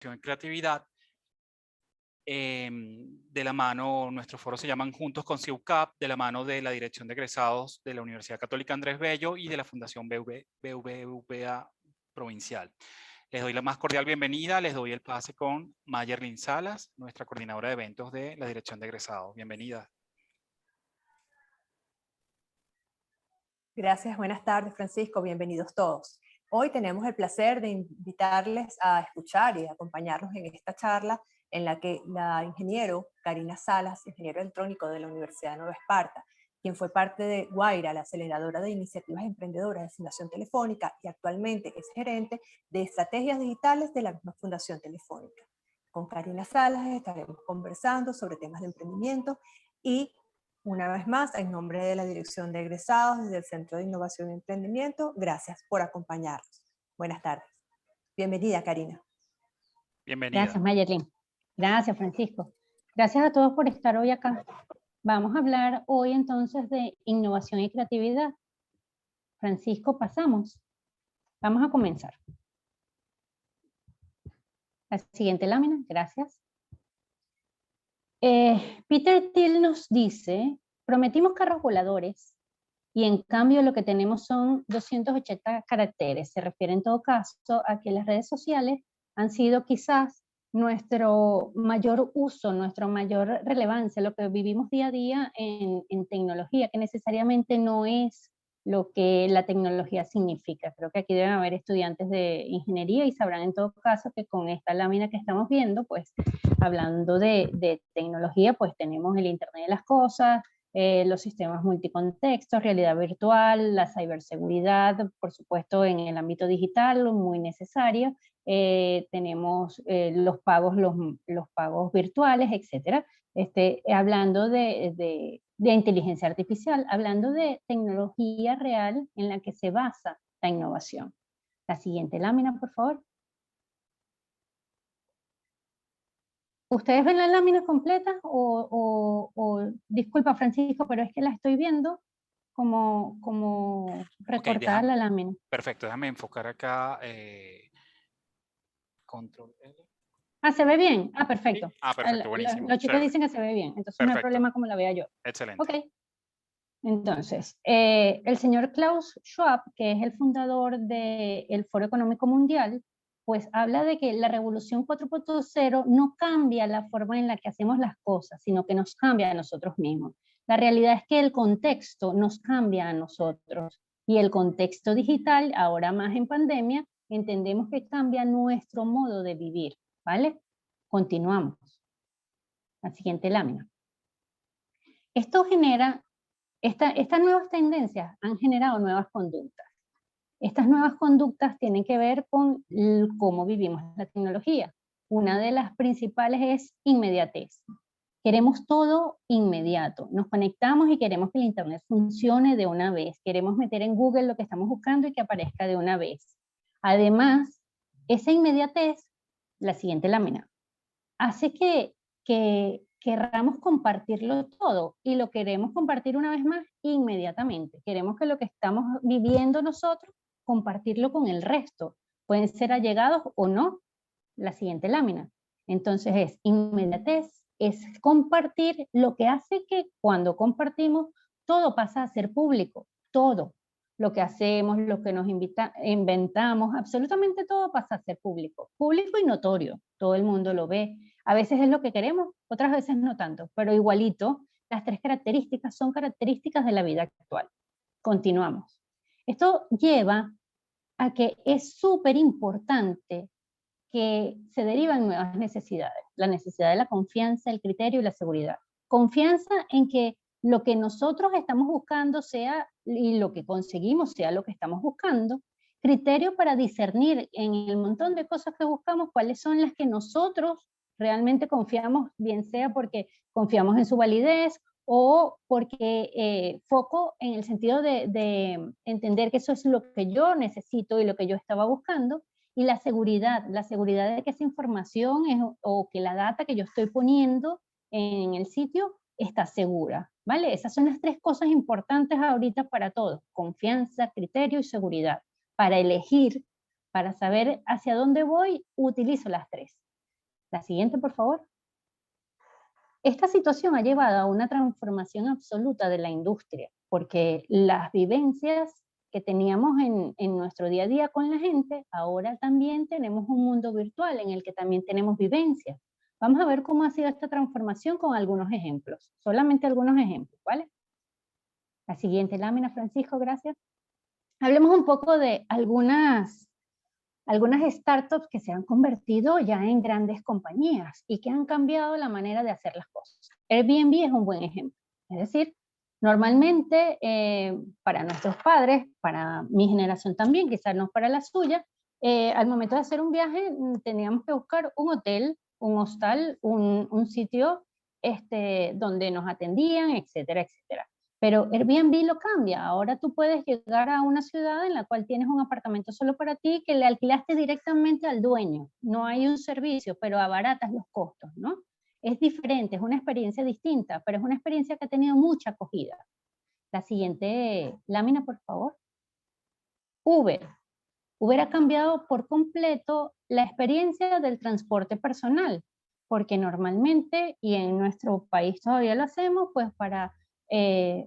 innovación y creatividad. De la mano, nuestros foros se llaman Juntos con CIUCAP, de la mano de la Dirección de Egresados de la Universidad Católica Andrés Bello y de la Fundación BBVA Provincial. Les doy la más cordial bienvenida, les doy el pase con Mayerlin Salas, nuestra coordinadora de eventos de la Dirección de Egresados. Bienvenida. Gracias, buenas tardes, Francisco, bienvenidos todos. Hoy tenemos el placer de invitarles a escuchar y acompañarnos en esta charla en la que la ingeniero Karina Salas, ingeniero electrónico de la Universidad de Nueva Esparta, quien fue parte de Guaira, la aceleradora de iniciativas emprendedoras de Fundación Telefónica, y actualmente es gerente de estrategias digitales de la misma Fundación Telefónica. Con Karina Salas estaremos conversando sobre temas de emprendimiento y, una vez más, en nombre de la Dirección de Egresados desde el Centro de Innovación y Emprendimiento, gracias por acompañarnos. Buenas tardes. Bienvenida, Karina. Bienvenida. Gracias, Mayerlin. Gracias, Francisco. Gracias a todos por estar hoy acá. Vamos a hablar hoy entonces de innovación y creatividad. Francisco, pasamos. Vamos a comenzar. La siguiente lámina, gracias. Peter Thiel nos dice, prometimos carros voladores y en cambio lo que tenemos son 280 caracteres. Se refiere en todo caso a que las redes sociales han sido quizás nuestro mayor uso, nuestra mayor relevancia, lo que vivimos día a día en tecnología, que necesariamente no es lo que la tecnología significa. Creo que aquí deben haber estudiantes de ingeniería y sabrán en todo caso que con esta lámina que estamos viendo, pues hablando de tecnología, pues tenemos el Internet de las cosas, los sistemas multicontextos, realidad virtual, la ciberseguridad, por supuesto en el ámbito digital, muy necesario. Tenemos los pagos virtuales, etcétera. Hablando de inteligencia artificial, hablando de tecnología real en la que se basa la innovación. La siguiente lámina, por favor. ¿Ustedes ven la lámina completa? Disculpa, Francisco, pero es que la estoy viendo como recortada la lámina. Perfecto, déjame enfocar acá. Control L. Ah, ¿se ve bien? Ah, perfecto. ¿Sí? Ah, perfecto, buenísimo. Los chicos dicen que se ve bien, entonces perfecto. No hay problema como la vea yo. Excelente. Ok. Entonces, el señor Klaus Schwab, que es el fundador del Foro Económico Mundial, pues habla de que la revolución 4.0 no cambia la forma en la que hacemos las cosas, sino que nos cambia a nosotros mismos. La realidad es que el contexto nos cambia a nosotros, y el contexto digital, ahora más en pandemia, entendemos que cambia nuestro modo de vivir, ¿vale? Continuamos. La siguiente lámina. Esto genera, estas nuevas tendencias han generado nuevas conductas. Estas nuevas conductas tienen que ver con cómo vivimos la tecnología. Una de las principales es inmediatez. Queremos todo inmediato. Nos conectamos y queremos que el Internet funcione de una vez. Queremos meter en Google lo que estamos buscando y que aparezca de una vez. Además, esa inmediatez, la siguiente lámina, hace que querramos compartirlo todo, y lo queremos compartir una vez más inmediatamente. Queremos que lo que estamos viviendo nosotros, compartirlo con el resto. Pueden ser allegados o no. La siguiente lámina. Entonces es inmediatez, es compartir, lo que hace que cuando compartimos todo pasa a ser público, todo. Lo que hacemos, lo que nos inventamos, absolutamente todo pasa a ser público. Público y notorio, todo el mundo lo ve. A veces es lo que queremos, otras veces no tanto, pero igualito, las tres características son características de la vida actual. Continuamos. Esto lleva a que es súper importante que se derivan nuevas necesidades. La necesidad de la confianza, el criterio y la seguridad. Confianza en que lo que nosotros estamos buscando sea, y lo que conseguimos sea lo que estamos buscando. Criterio para discernir en el montón de cosas que buscamos cuáles son las que nosotros realmente confiamos, bien sea porque confiamos en su validez o porque foco en el sentido de entender que eso es lo que yo necesito y lo que yo estaba buscando. Y la seguridad de que esa información o que la data que yo estoy poniendo en el sitio está segura, ¿vale? Esas son las tres cosas importantes ahorita para todos: confianza, criterio y seguridad. Para elegir, para saber hacia dónde voy, utilizo las tres. La siguiente, por favor. Esta situación ha llevado a una transformación absoluta de la industria, porque las vivencias que teníamos en nuestro día a día con la gente, ahora también tenemos un mundo virtual en el que también tenemos vivencias. Vamos a ver cómo ha sido esta transformación con algunos ejemplos, solamente algunos ejemplos, ¿vale? La siguiente lámina, Francisco, gracias. Hablemos un poco de algunas startups que se han convertido ya en grandes compañías y que han cambiado la manera de hacer las cosas. Airbnb es un buen ejemplo. Es decir, normalmente para nuestros padres, para mi generación también, quizás no para la suya, al momento de hacer un viaje teníamos que buscar un hotel, un hostal, un sitio donde nos atendían, etcétera, etcétera. Pero Airbnb lo cambia. Ahora tú puedes llegar a una ciudad en la cual tienes un apartamento solo para ti que le alquilaste directamente al dueño. No hay un servicio, pero abaratas los costos, ¿no? Es diferente, es una experiencia distinta, pero es una experiencia que ha tenido mucha acogida. La siguiente lámina, por favor. Uber. Uber ha cambiado por completo la experiencia del transporte personal, porque normalmente, y en nuestro país todavía lo hacemos, pues para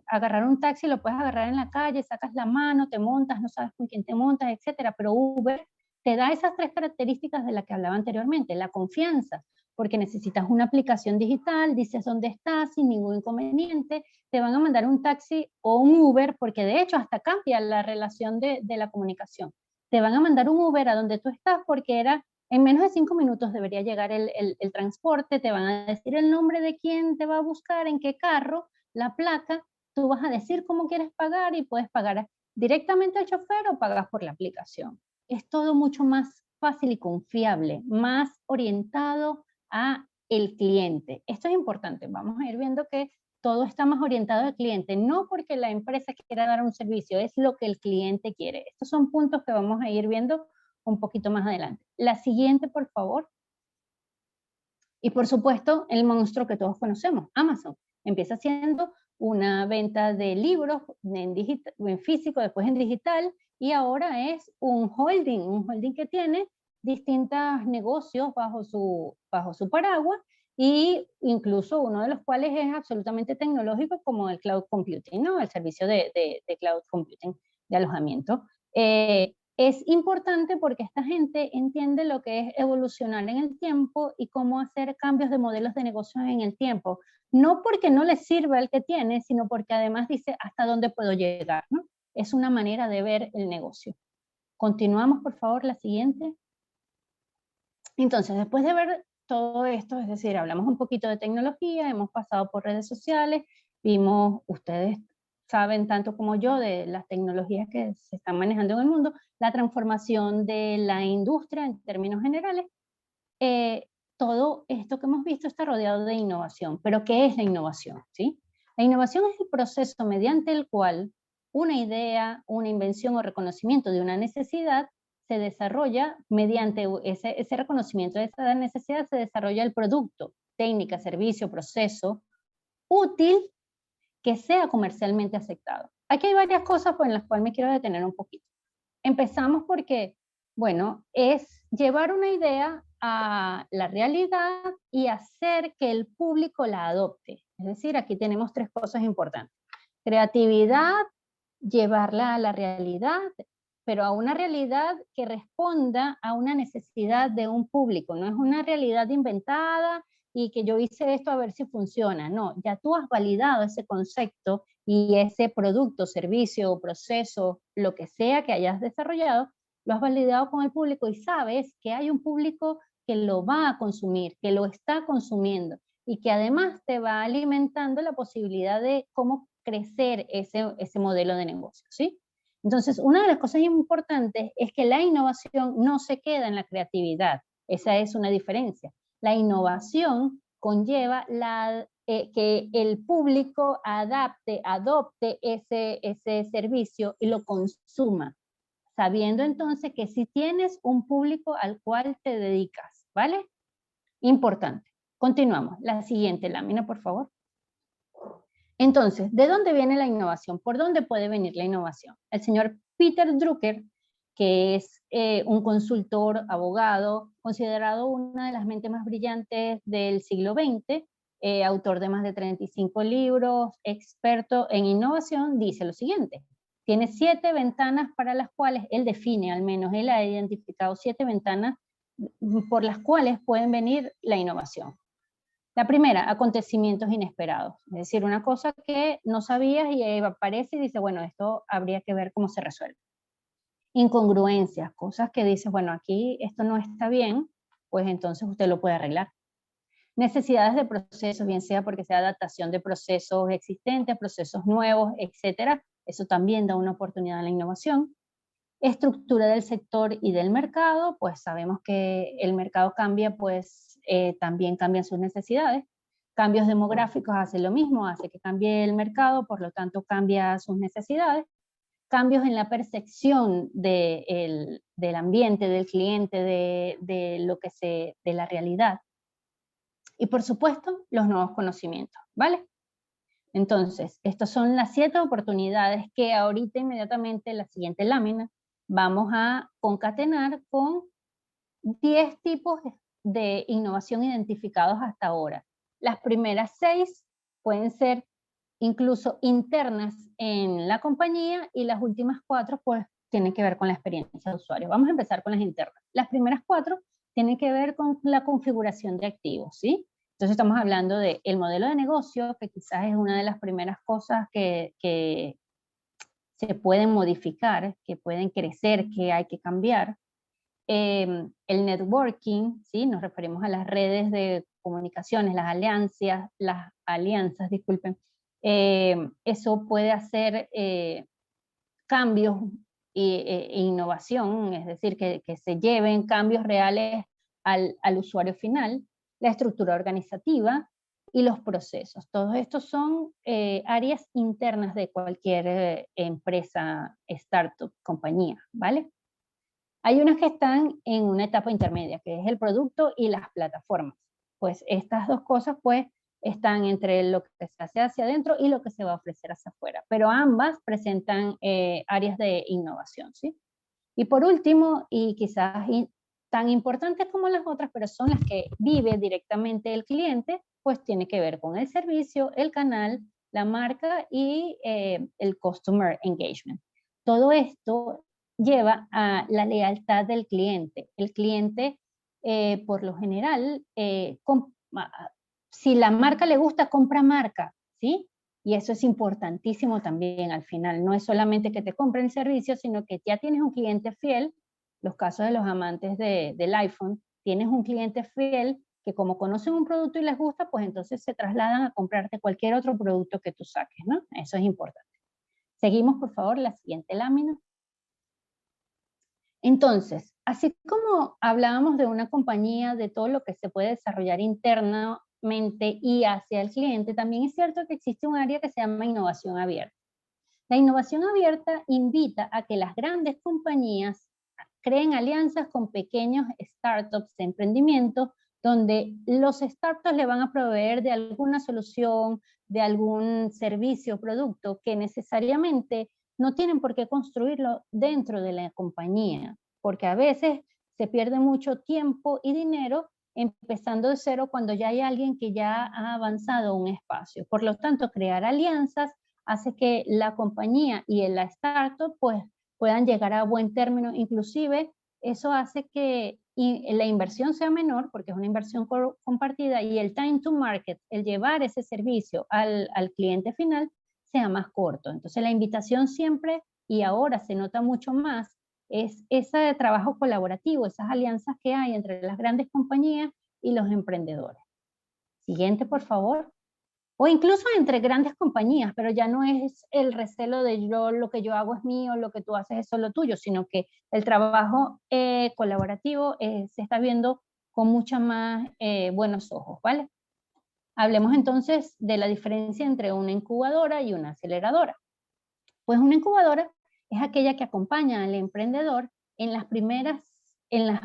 agarrar un taxi lo puedes agarrar en la calle, sacas la mano, te montas, no sabes con quién te montas, etcétera, pero Uber te da esas tres características de las que hablaba anteriormente, la confianza, porque necesitas una aplicación digital, dices dónde estás sin ningún inconveniente, te van a mandar un taxi o un Uber, porque de hecho hasta cambia la relación de la comunicación. Te van a mandar un Uber a donde tú estás porque en menos de 5 minutos debería llegar el transporte, te van a decir el nombre de quién te va a buscar, en qué carro, la placa, tú vas a decir cómo quieres pagar y puedes pagar directamente al chofer o pagas por la aplicación. Es todo mucho más fácil y confiable, más orientado a el cliente. Esto es importante, vamos a ir viendo que todo está más orientado al cliente, no porque la empresa quiera dar un servicio, es lo que el cliente quiere. Estos son puntos que vamos a ir viendo un poquito más adelante. La siguiente, por favor. Y por supuesto, el monstruo que todos conocemos, Amazon. Empieza siendo una venta de libros en físico, después en digital, y ahora es un holding que tiene distintos negocios bajo su paraguas, y incluso uno de los cuales es absolutamente tecnológico, como el cloud computing, ¿no? El servicio de cloud computing, de alojamiento. Es importante porque esta gente entiende lo que es evolucionar en el tiempo y cómo hacer cambios de modelos de negocios en el tiempo. No porque no le sirva el que tiene, sino porque además dice hasta dónde puedo llegar, ¿no? Es una manera de ver el negocio. Continuamos, por favor, la siguiente. Entonces, después de ver todo esto, es decir, hablamos un poquito de tecnología, hemos pasado por redes sociales, vimos, ustedes saben tanto como yo de las tecnologías que se están manejando en el mundo, la transformación de la industria en términos generales. Todo esto que hemos visto está rodeado de innovación. ¿Pero qué es la innovación? ¿Sí? La innovación es el proceso mediante el cual una idea, una invención o reconocimiento de una necesidad se desarrolla mediante ese reconocimiento de esa necesidad, se desarrolla el producto, técnica, servicio, proceso útil que sea comercialmente aceptado. Aquí hay varias cosas en las cuales me quiero detener un poquito. Empezamos porque, bueno, es llevar una idea a la realidad y hacer que el público la adopte. Es decir, aquí tenemos tres cosas importantes. Creatividad, llevarla a la realidad, pero a una realidad que responda a una necesidad de un público. No es una realidad inventada y que yo hice esto a ver si funciona. No, ya tú has validado ese concepto y ese producto, servicio o proceso, lo que sea que hayas desarrollado, lo has validado con el público y sabes que hay un público que lo va a consumir, que lo está consumiendo y que además te va alimentando la posibilidad de cómo crecer ese modelo de negocio, ¿sí? Entonces, una de las cosas importantes es que la innovación no se queda en la creatividad. Esa es una diferencia. La innovación conlleva que el público adopte ese servicio y lo consuma, sabiendo entonces que si tienes un público al cual te dedicas, ¿vale? Importante. Continuamos. La siguiente lámina, por favor. Entonces, ¿de dónde viene la innovación? ¿Por dónde puede venir la innovación? El señor Peter Drucker, que es un consultor, abogado, considerado una de las mentes más brillantes del siglo XX, autor de más de 35 libros, experto en innovación, dice lo siguiente: tiene 7 ventanas para las cuales él define, al menos él ha identificado 7 ventanas por las cuales pueden venir la innovación. La primera, acontecimientos inesperados, es decir, una cosa que no sabías y aparece y dice, bueno, esto habría que ver cómo se resuelve. Incongruencias, cosas que dices, bueno, aquí esto no está bien, pues entonces usted lo puede arreglar. Necesidades de procesos, bien sea porque sea adaptación de procesos existentes, procesos nuevos, etcétera. Eso también da una oportunidad a la innovación. Estructura del sector y del mercado, pues sabemos que el mercado cambia, pues también cambian sus necesidades. Cambios demográficos hace lo mismo, hace que cambie el mercado, por lo tanto cambia sus necesidades. Cambios en la percepción del ambiente, del cliente, de la realidad. Y por supuesto, los nuevos conocimientos, ¿vale? Entonces, estas son las 7 oportunidades que ahorita inmediatamente en la siguiente lámina vamos a concatenar con 10 tipos de innovación identificados hasta ahora. Las primeras 6 pueden ser incluso internas en la compañía y las últimas 4 pues tienen que ver con la experiencia de usuario. Vamos a empezar con las internas. Las primeras 4 tienen que ver con la configuración de activos, ¿sí? Entonces estamos hablando del modelo de negocio, que quizás es una de las primeras cosas que se pueden modificar, que pueden crecer, que hay que cambiar. El networking, ¿sí? Nos referimos a las redes de comunicaciones, las alianzas, disculpen. Eso puede hacer cambios e innovación, es decir, que se lleven cambios reales al usuario final. La estructura organizativa y los procesos. Todos estos son áreas internas de cualquier empresa, startup, compañía, ¿vale? Hay unas que están en una etapa intermedia, que es el producto y las plataformas. Pues estas dos cosas, pues, están entre lo que se hace hacia adentro y lo que se va a ofrecer hacia afuera. Pero ambas presentan áreas de innovación, ¿sí? Y por último, y quizás tan importantes como las otras, pero son las que vive directamente el cliente, pues tiene que ver con el servicio, el canal, la marca y el customer engagement. Todo esto lleva a la lealtad del cliente. El cliente, por lo general, si la marca le gusta, compra marca, ¿sí? Y eso es importantísimo también al final. No es solamente que te compren el servicio, sino que ya tienes un cliente fiel. Los casos de los amantes del iPhone, tienes un cliente fiel que como conocen un producto y les gusta, pues entonces se trasladan a comprarte cualquier otro producto que tú saques, ¿no? Eso es importante. Seguimos, por favor, la siguiente lámina. Entonces, así como hablábamos de una compañía, de todo lo que se puede desarrollar internamente y hacia el cliente, también es cierto que existe un área que se llama innovación abierta. La innovación abierta invita a que las grandes compañías creen alianzas con pequeños startups de emprendimiento, donde los startups le van a proveer de alguna solución, de algún servicio o producto que necesariamente no tienen por qué construirlo dentro de la compañía, porque a veces se pierde mucho tiempo y dinero empezando de cero cuando ya hay alguien que ya ha avanzado un espacio. Por lo tanto, crear alianzas hace que la compañía y la startup pues puedan llegar a buen término. Inclusive eso hace que la inversión sea menor porque es una inversión compartida y el time to market, el llevar ese servicio al cliente final, sea más corto. Entonces la invitación siempre, y ahora se nota mucho más, es ese trabajo colaborativo, esas alianzas que hay entre las grandes compañías y los emprendedores. Siguiente, por favor. O incluso entre grandes compañías, pero ya no es el recelo de lo que yo hago es mío, lo que tú haces es solo tuyo, sino que el trabajo colaborativo se está viendo con mucha más buenos ojos, ¿vale? Hablemos entonces de la diferencia entre una incubadora y una aceleradora. Pues una incubadora es aquella que acompaña al emprendedor en las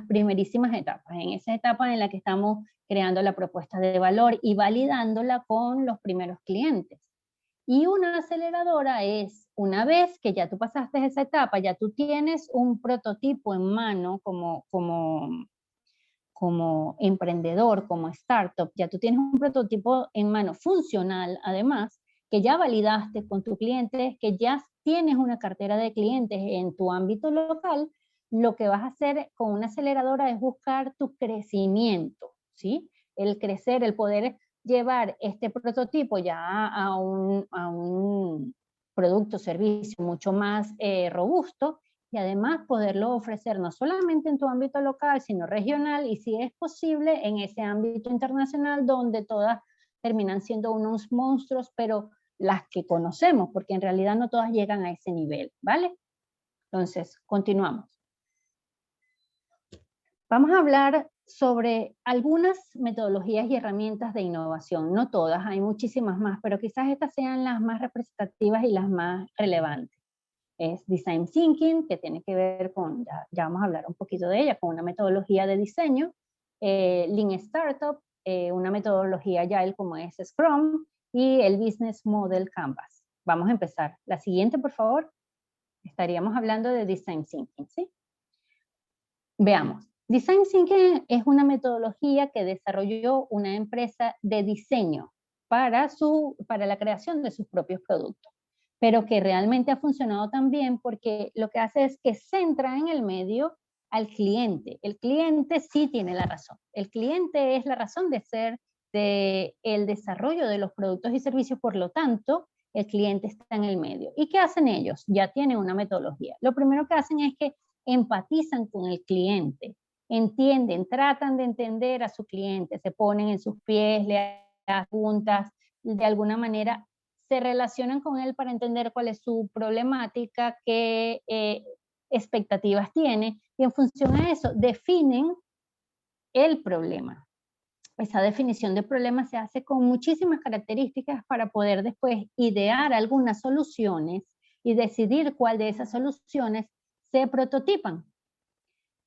primerísimas etapas, en esa etapa en la que estamos creando la propuesta de valor y validándola con los primeros clientes. Y una aceleradora es, una vez que ya tú pasaste esa etapa, ya tú tienes un prototipo en mano como emprendedor, como startup, ya tú tienes un prototipo en mano funcional, además, que ya validaste con tus clientes, que ya tienes una cartera de clientes en tu ámbito local, lo que vas a hacer con una aceleradora es buscar tu crecimiento, ¿sí? El crecer, el poder llevar este prototipo ya a un producto o servicio mucho más robusto, y además poderlo ofrecer no solamente en tu ámbito local, sino regional, y si es posible en ese ámbito internacional donde todas terminan siendo unos monstruos, pero las que conocemos, porque en realidad no todas llegan a ese nivel, ¿vale? Entonces, continuamos. Vamos a hablar sobre algunas metodologías y herramientas de innovación, no todas, hay muchísimas más, pero quizás estas sean las más representativas y las más relevantes. Es Design Thinking, que tiene que ver con, ya vamos a hablar un poquito de ella, con una metodología de diseño, Lean Startup, una metodología Agile como es Scrum, y el Business Model Canvas. Vamos a empezar. La siguiente, por favor. Estaríamos hablando de Design Thinking, ¿sí? Veamos. Design Thinking es una metodología que desarrolló una empresa de diseño para la creación de sus propios productos, pero que realmente ha funcionado también porque lo que hace es que centra en el medio al cliente. El cliente sí tiene la razón. El cliente es la razón de ser del desarrollo de los productos y servicios, por lo tanto, el cliente está en el medio. ¿Y qué hacen ellos? Ya tienen una metodología. Lo primero que hacen es que empatizan con el cliente, entienden, tratan de entender a su cliente, se ponen en sus pies, le hacen preguntas, de alguna manera se relacionan con él para entender cuál es su problemática, qué expectativas tiene, y en función a eso definen el problema. Esa definición de problema se hace con muchísimas características para poder después idear algunas soluciones y decidir cuál de esas soluciones se prototipan.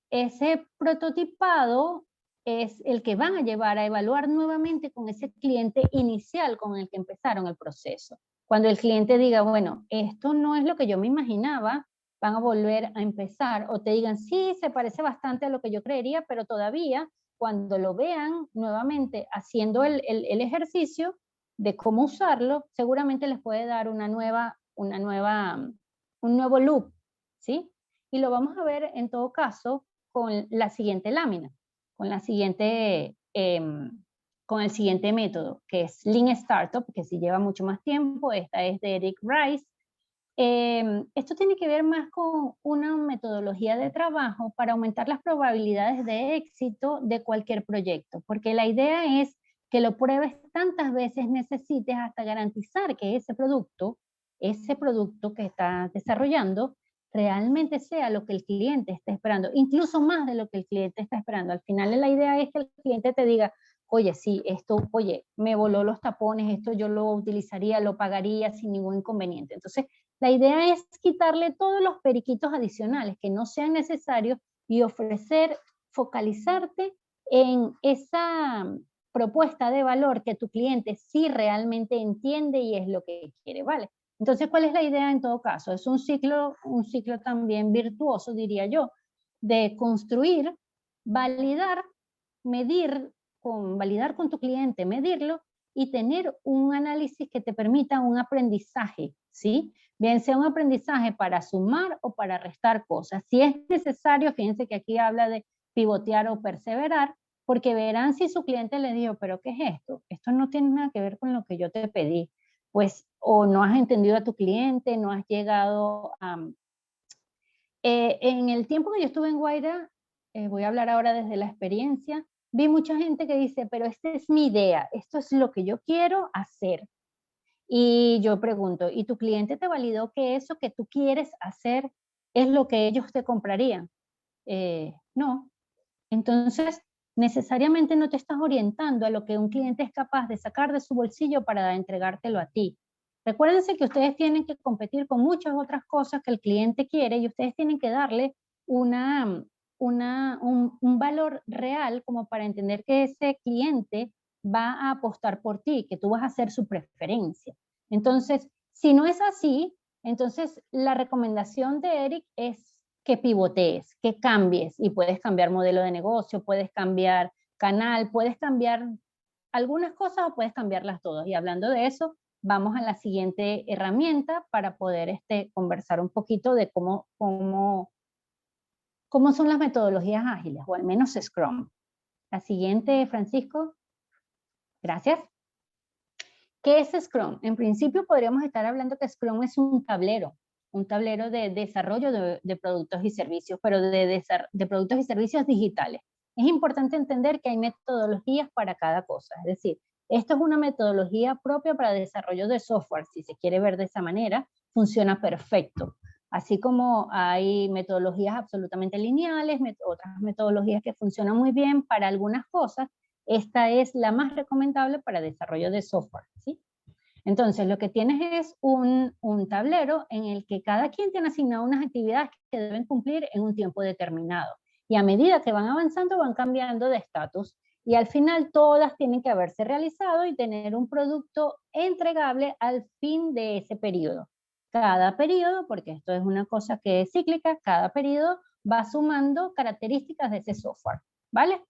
Ese prototipado es el que van a llevar a evaluar nuevamente con ese cliente inicial con el que empezaron el proceso. Cuando el cliente diga, bueno, esto no es lo que yo me imaginaba, van a volver a empezar, o te digan, sí, se parece bastante a lo que yo creería, pero todavía cuando lo vean nuevamente haciendo el ejercicio de cómo usarlo, seguramente les puede dar un nuevo loop, ¿sí? Y lo vamos a ver en todo caso con la siguiente lámina, con el siguiente método, que es Lean Startup, que sí lleva mucho más tiempo. Esta es de Eric Rice. Esto tiene que ver más con una metodología de trabajo para aumentar las probabilidades de éxito de cualquier proyecto, porque la idea es que lo pruebes tantas veces necesites hasta garantizar que ese producto que estás desarrollando, realmente sea lo que el cliente está esperando, incluso más de lo que el cliente está esperando. Al final la idea es que el cliente te diga, oye, sí, esto, oye, me voló los tapones, esto yo lo utilizaría, lo pagaría sin ningún inconveniente. Entonces, la idea es quitarle todos los periquitos adicionales que no sean necesarios y focalizarte en esa propuesta de valor que tu cliente sí realmente entiende y es lo que quiere, ¿vale? Entonces, ¿cuál es la idea en todo caso? Es un ciclo también virtuoso, diría yo, de construir, validar, validar con tu cliente, medirlo y tener un análisis que te permita un aprendizaje, ¿sí? Bien sea un aprendizaje para sumar o para restar cosas. Si es necesario, fíjense que aquí habla de pivotear o perseverar, porque verán si su cliente le dijo, pero ¿qué es esto? Esto no tiene nada que ver con lo que yo te pedí. Pues o no has entendido a tu cliente, no has llegado a... en el tiempo que yo estuve en Guaira, voy a hablar ahora desde la experiencia, vi mucha gente que dice, pero esta es mi idea, esto es lo que yo quiero hacer. Y yo pregunto, ¿y tu cliente te validó que eso que tú quieres hacer es lo que ellos te comprarían? No. Entonces, necesariamente no te estás orientando a lo que un cliente es capaz de sacar de su bolsillo para entregártelo a ti. Recuérdense que ustedes tienen que competir con muchas otras cosas que el cliente quiere y ustedes tienen que darle un valor real como para entender que ese cliente va a apostar por ti, que tú vas a ser su preferencia. Entonces, si no es así, entonces la recomendación de Eric es que pivotees, que cambies, y puedes cambiar modelo de negocio, puedes cambiar canal, puedes cambiar algunas cosas o puedes cambiarlas todas. Y hablando de eso, vamos a la siguiente herramienta para poder conversar un poquito de cómo son las metodologías ágiles, o al menos Scrum. La siguiente, Francisco. Gracias. ¿Qué es Scrum? En principio podríamos estar hablando que Scrum es un tablero de desarrollo de productos y servicios, pero de productos y servicios digitales. Es importante entender que hay metodologías para cada cosa, es decir, esto es una metodología propia para desarrollo de software, si se quiere ver de esa manera, funciona perfecto. Así como hay metodologías absolutamente lineales, otras metodologías que funcionan muy bien para algunas cosas, esta es la más recomendable para desarrollo de software, ¿sí? Entonces, lo que tienes es un tablero en el que cada quien tiene asignado unas actividades que deben cumplir en un tiempo determinado. Y a medida que van avanzando, van cambiando de estatus. Y al final, todas tienen que haberse realizado y tener un producto entregable al fin de ese periodo. Cada periodo, porque esto es una cosa que es cíclica, cada periodo va sumando características de ese software, ¿vale?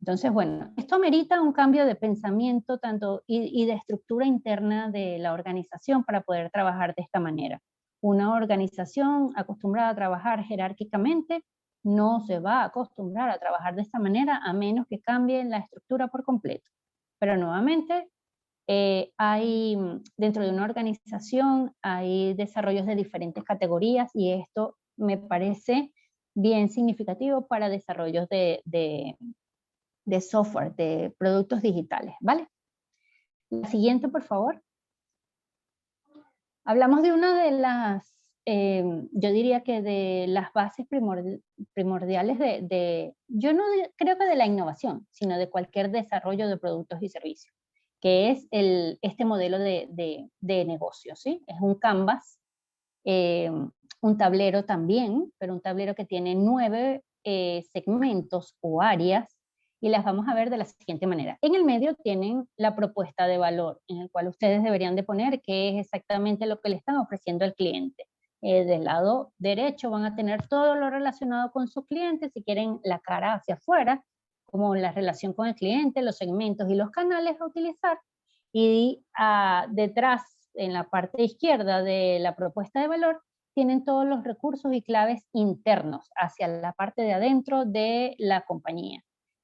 Entonces, bueno, esto amerita un cambio de pensamiento tanto y de estructura interna de la organización para poder trabajar de esta manera. Una organización acostumbrada a trabajar jerárquicamente no se va a acostumbrar a trabajar de esta manera a menos que cambie la estructura por completo. Pero nuevamente, dentro de una organización hay desarrollos de diferentes categorías y esto me parece bien significativo para desarrollos de software, de productos digitales, ¿vale? La siguiente, por favor. Hablamos de una de las, yo diría que de las bases primordiales yo no creo que de la innovación, sino de cualquier desarrollo de productos y servicios, que es este modelo de negocio, ¿sí? Es un canvas, un tablero también, pero un tablero que tiene 9 segmentos o áreas, y las vamos a ver de la siguiente manera. En el medio tienen la propuesta de valor, en el cual ustedes deberían de poner qué es exactamente lo que le están ofreciendo al cliente. Del lado derecho van a tener todo lo relacionado con sus clientes, si quieren la cara hacia afuera, como la relación con el cliente, los segmentos y los canales a utilizar. Y detrás, en la parte izquierda de la propuesta de valor, tienen todos los recursos y claves internos hacia la parte de adentro de la compañía.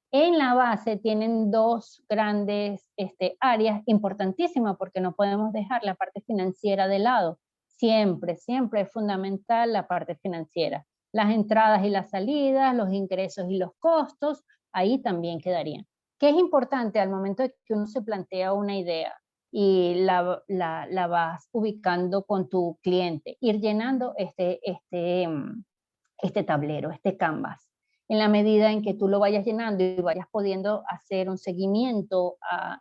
En la base tienen 2 grandes áreas importantísimas porque no podemos dejar la parte financiera de lado. Siempre, siempre es fundamental la parte financiera. Las entradas y las salidas, los ingresos y los costos, ahí también quedarían. ¿Qué es importante al momento de que uno se plantea una idea y la vas ubicando con tu cliente? Ir llenando este tablero, este canvas. En la medida en que tú lo vayas llenando y vayas pudiendo hacer un seguimiento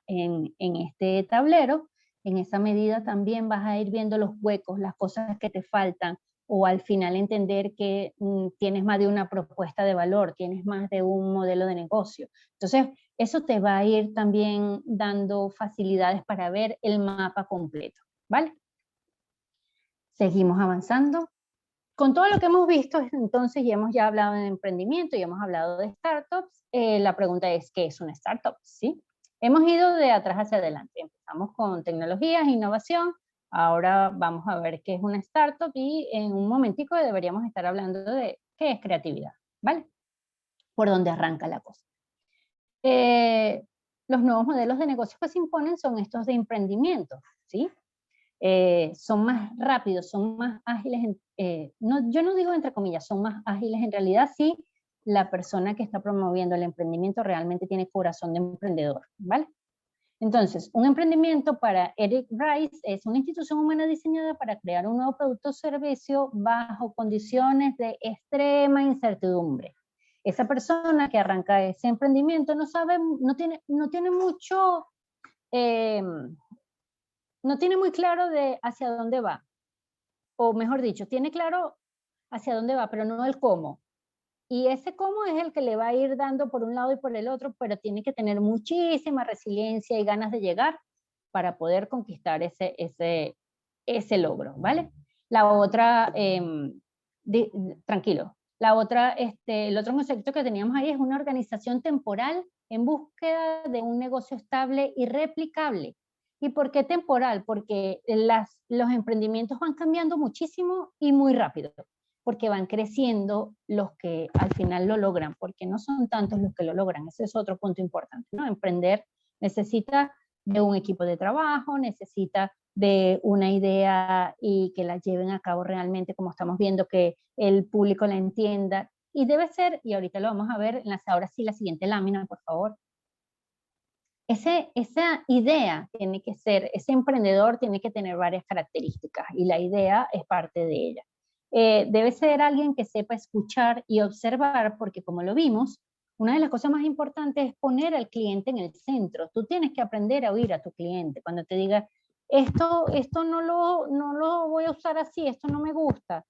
en este tablero, en esa medida también vas a ir viendo los huecos, las cosas que te faltan, o al final entender que tienes más de una propuesta de valor, tienes más de un modelo de negocio. Entonces, eso te va a ir también dando facilidades para ver el mapa completo, ¿vale? Seguimos avanzando. Con todo lo que hemos visto, entonces, y hemos ya hablado de emprendimiento y hemos hablado de startups, la pregunta es, ¿qué es una startup? ¿Sí? Hemos ido de atrás hacia adelante. Empezamos con tecnologías, innovación, ahora vamos a ver qué es una startup y en un momentico deberíamos estar hablando de qué es creatividad, ¿vale? Por dónde arranca la cosa. Los nuevos modelos de negocio que se imponen son estos de emprendimiento, ¿sí? Son más rápidos, son más ágiles, yo no digo entre comillas, son más ágiles en realidad si la persona que está promoviendo el emprendimiento realmente tiene corazón de emprendedor, ¿vale? Entonces, un emprendimiento para Eric Rice es una institución humana diseñada para crear un nuevo producto o servicio bajo condiciones de extrema incertidumbre. Esa persona que arranca ese emprendimiento no tiene mucho... no tiene muy claro de hacia dónde va, o mejor dicho, tiene claro hacia dónde va, pero no el cómo. Y ese cómo es el que le va a ir dando por un lado y por el otro, pero tiene que tener muchísima resiliencia y ganas de llegar para poder conquistar ese logro, ¿vale? La otra, tranquilo, el otro concepto que teníamos ahí es una organización temporal en búsqueda de un negocio estable y replicable. ¿Y por qué temporal? Porque los emprendimientos van cambiando muchísimo y muy rápido, porque van creciendo los que al final lo logran, porque no son tantos los que lo logran. Ese es otro punto importante, ¿no? Emprender necesita de un equipo de trabajo, necesita de una idea y que la lleven a cabo realmente, como estamos viendo, que el público la entienda. Y debe ser, y ahorita lo vamos a ver, ahora sí, la siguiente lámina, por favor. Esa idea tiene que ser, ese emprendedor tiene que tener varias características y la idea es parte de ella. Debe ser alguien que sepa escuchar y observar, porque como lo vimos, una de las cosas más importantes es poner al cliente en el centro. Tú tienes que aprender a oír a tu cliente. Cuando te diga, esto no lo voy a usar así, esto no me gusta,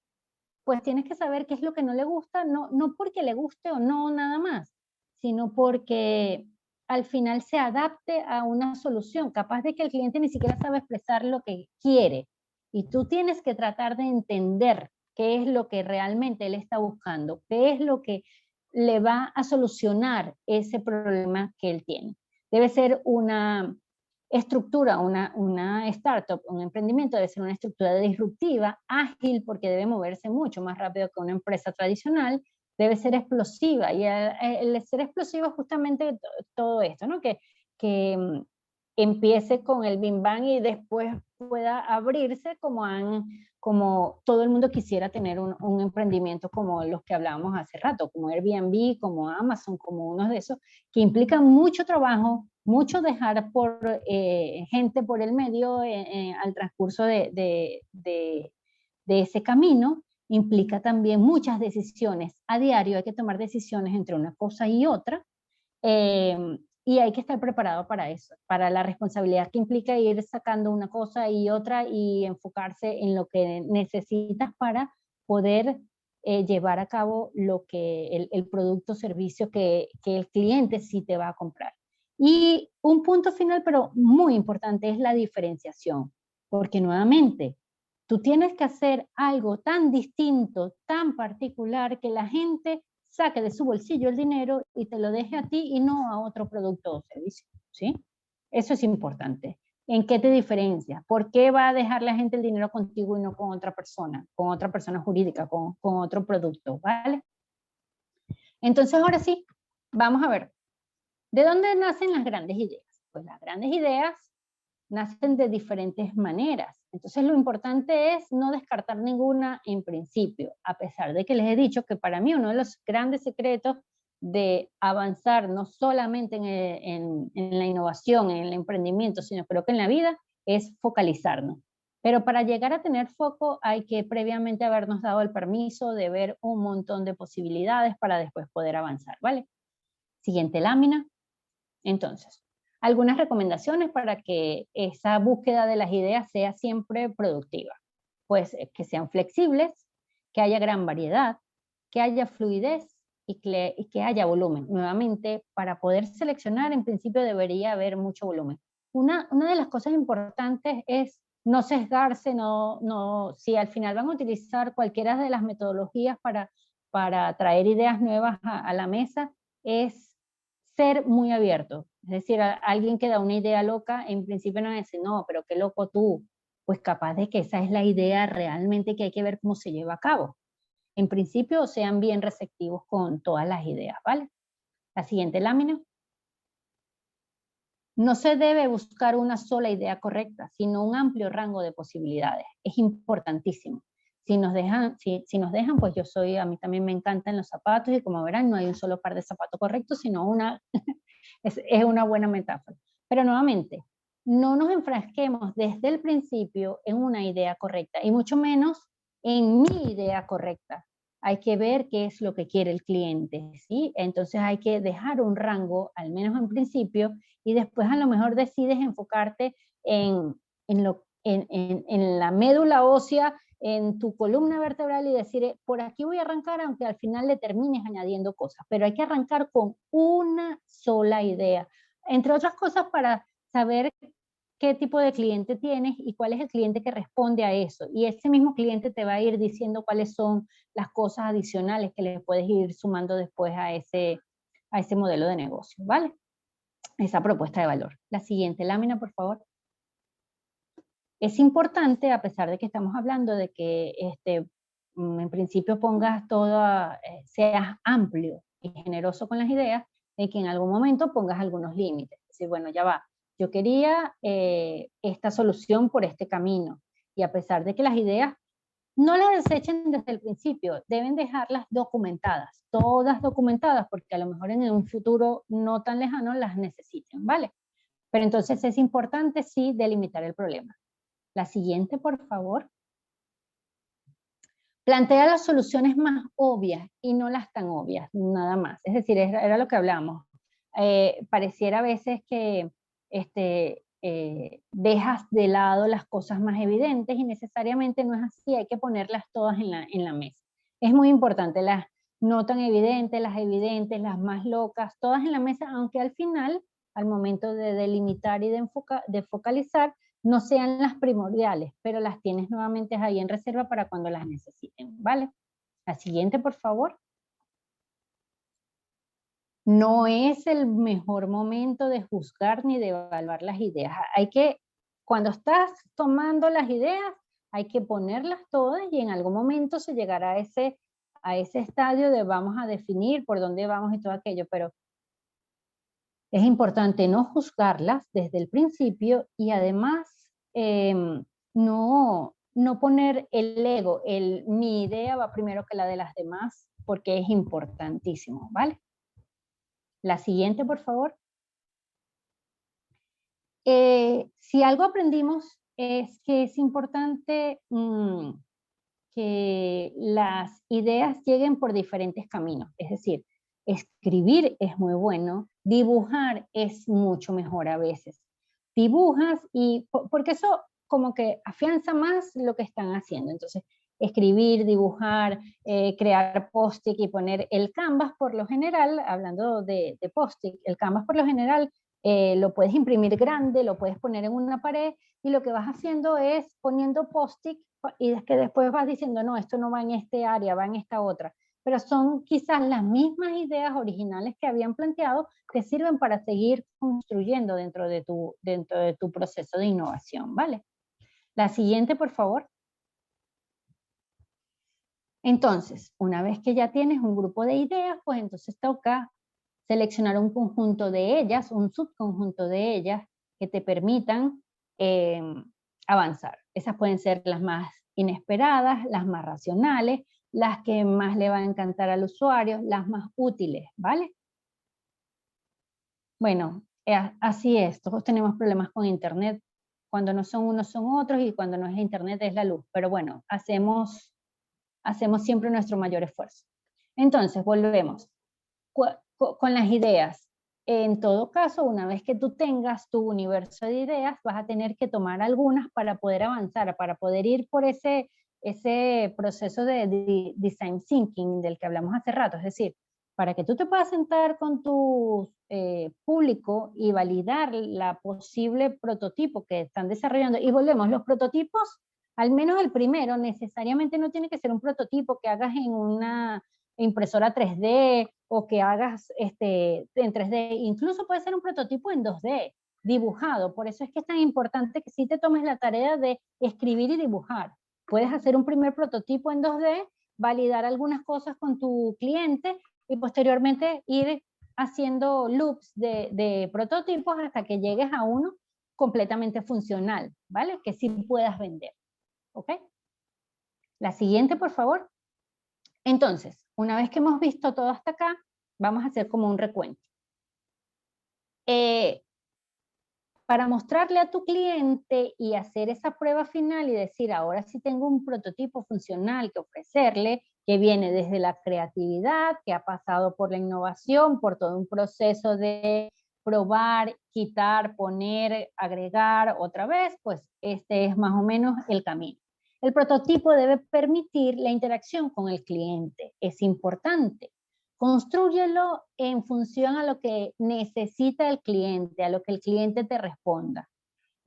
pues tienes que saber qué es lo que no le gusta, no porque le guste o no nada más, sino porque al final se adapte a una solución, capaz de que el cliente ni siquiera sabe expresar lo que quiere. Y tú tienes que tratar de entender qué es lo que realmente él está buscando, qué es lo que le va a solucionar ese problema que él tiene. Debe ser una estructura, una startup, un emprendimiento debe ser una estructura disruptiva, ágil, porque debe moverse mucho más rápido que una empresa tradicional, debe ser explosiva, y el ser explosivo es justamente todo esto, ¿no? Que empiece con el Big Bang y después pueda abrirse como todo el mundo quisiera tener un emprendimiento como los que hablábamos hace rato, como Airbnb, como Amazon, como unos de esos, que implican mucho trabajo, mucho dejar por gente por el medio al transcurso de ese camino, implica también muchas decisiones. A diario hay que tomar decisiones entre una cosa y otra, y hay que estar preparado para eso, para la responsabilidad que implica ir sacando una cosa y otra y enfocarse en lo que necesitas para poder llevar a cabo el producto o servicio que el cliente sí te va a comprar. Y un punto final, pero muy importante, es la diferenciación, porque nuevamente, tú tienes que hacer algo tan distinto, tan particular, que la gente saque de su bolsillo el dinero y te lo deje a ti y no a otro producto o servicio, ¿sí? Eso es importante. ¿En qué te diferencia? ¿Por qué va a dejar la gente el dinero contigo y no con otra persona jurídica, con otro producto, ¿vale? Entonces, ahora sí, vamos a ver, ¿de dónde nacen las grandes ideas? Pues las grandes ideas nacen de diferentes maneras. Entonces lo importante es no descartar ninguna en principio, a pesar de que les he dicho que para mí uno de los grandes secretos de avanzar no solamente en la innovación, en el emprendimiento, sino creo que en la vida, es focalizarnos. Pero para llegar a tener foco hay que previamente habernos dado el permiso de ver un montón de posibilidades para después poder avanzar, ¿vale? Siguiente lámina. Entonces, algunas recomendaciones para que esa búsqueda de las ideas sea siempre productiva. Pues que sean flexibles, que haya gran variedad, que haya fluidez y que haya volumen. Nuevamente, para poder seleccionar, en principio debería haber mucho volumen. Una de las cosas importantes es no sesgarse, si al final van a utilizar cualquiera de las metodologías para traer ideas nuevas a la mesa, es ser muy abierto. Es decir, alguien que da una idea loca, en principio no dice, no, pero qué loco tú. Pues capaz de que esa es la idea realmente, que hay que ver cómo se lleva a cabo. En principio, sean bien receptivos con todas las ideas, ¿vale? La siguiente lámina. No se debe buscar una sola idea correcta, sino un amplio rango de posibilidades. Es importantísimo. Si nos dejan, pues a mí también me encantan los zapatos, y como verán, no hay un solo par de zapatos correctos, sino es una buena metáfora. Pero nuevamente, no nos enfrasquemos desde el principio en una idea correcta, y mucho menos en mi idea correcta. Hay que ver qué es lo que quiere el cliente, ¿sí? Entonces hay que dejar un rango, al menos en principio, y después a lo mejor decides enfocarte en la médula ósea, en tu columna vertebral, y decir, por aquí voy a arrancar, aunque al final le termines añadiendo cosas, pero hay que arrancar con una sola idea, entre otras cosas para saber qué tipo de cliente tienes y cuál es el cliente que responde a eso. Y ese mismo cliente te va a ir diciendo cuáles son las cosas adicionales que le puedes ir sumando después a ese modelo de negocio, ¿vale? Esa propuesta de valor. La siguiente lámina, por favor. Es importante, a pesar de que estamos hablando de que en principio pongas seas amplio y generoso con las ideas, de que en algún momento pongas algunos límites. Es decir, bueno, ya va, yo quería esta solución por este camino. Y a pesar de que las ideas no las desechen desde el principio, deben dejarlas documentadas, todas documentadas, porque a lo mejor en un futuro no tan lejano las necesiten, ¿vale? Pero entonces es importante sí delimitar el problema. La siguiente, por favor. Plantea las soluciones más obvias y no las tan obvias, nada más. Es decir, era lo que hablamos. Pareciera a veces que dejas de lado las cosas más evidentes y necesariamente no es así, hay que ponerlas todas en la mesa. Es muy importante, las no tan evidentes, las más locas, todas en la mesa, aunque al final, al momento de delimitar y de focalizar, no sean las primordiales, pero las tienes nuevamente ahí en reserva para cuando las necesiten, ¿vale? La siguiente, por favor. No es el mejor momento de juzgar ni de evaluar las ideas. Cuando estás tomando las ideas, hay que ponerlas todas y en algún momento se llegará a ese estadio de vamos a definir por dónde vamos y todo aquello, pero es importante no juzgarlas desde el principio y además no poner el ego, mi idea va primero que la de las demás, porque es importantísimo, ¿vale? La siguiente, por favor. Si algo aprendimos es que es importante que las ideas lleguen por diferentes caminos. Es decir, escribir es muy bueno, dibujar es mucho mejor a veces. Dibujas porque eso como que afianza más lo que están haciendo. Entonces, escribir, dibujar, crear post-it y poner el Canvas por lo general, hablando de post-it, el Canvas por lo general lo puedes imprimir grande, lo puedes poner en una pared y lo que vas haciendo es poniendo post-it y es que después vas diciendo, no, esto no va en este área, va en esta otra. Pero son quizás las mismas ideas originales que habían planteado que sirven para seguir construyendo dentro de tu proceso de innovación, ¿vale? La siguiente, por favor. Entonces, una vez que ya tienes un grupo de ideas, pues entonces toca seleccionar un conjunto de ellas, un subconjunto de ellas que te permitan avanzar. Esas pueden ser las más inesperadas, las más racionales, las que más le van a encantar al usuario, las más útiles, ¿vale? Bueno, así es, todos tenemos problemas con Internet. Cuando no son unos son otros y cuando no es Internet es la luz. Pero bueno, hacemos siempre nuestro mayor esfuerzo. Entonces, volvemos. Con las ideas. En todo caso, una vez que tú tengas tu universo de ideas, vas a tener que tomar algunas para poder avanzar, para poder ir por ese proceso de design thinking del que hablamos hace rato. Es decir, para que tú te puedas sentar con tu público y validar la posible prototipo que están desarrollando. Y volvemos, los prototipos, al menos el primero, necesariamente no tiene que ser un prototipo que hagas en una impresora 3D o que hagas en 3D, incluso puede ser un prototipo en 2D, dibujado. Por eso es que es tan importante que sí te tomes la tarea de escribir y dibujar. Puedes hacer un primer prototipo en 2D, validar algunas cosas con tu cliente y posteriormente ir haciendo loops de prototipos hasta que llegues a uno completamente funcional, ¿vale? Que sí puedas vender, ¿ok? La siguiente, por favor. Entonces, una vez que hemos visto todo hasta acá, vamos a hacer como un recuento. Para mostrarle a tu cliente y hacer esa prueba final y decir, ahora sí tengo un prototipo funcional que ofrecerle, que viene desde la creatividad, que ha pasado por la innovación, por todo un proceso de probar, quitar, poner, agregar otra vez, pues este es más o menos el camino. El prototipo debe permitir la interacción con el cliente, es importante. Constrúyelo en función a lo que necesita el cliente, a lo que el cliente te responda.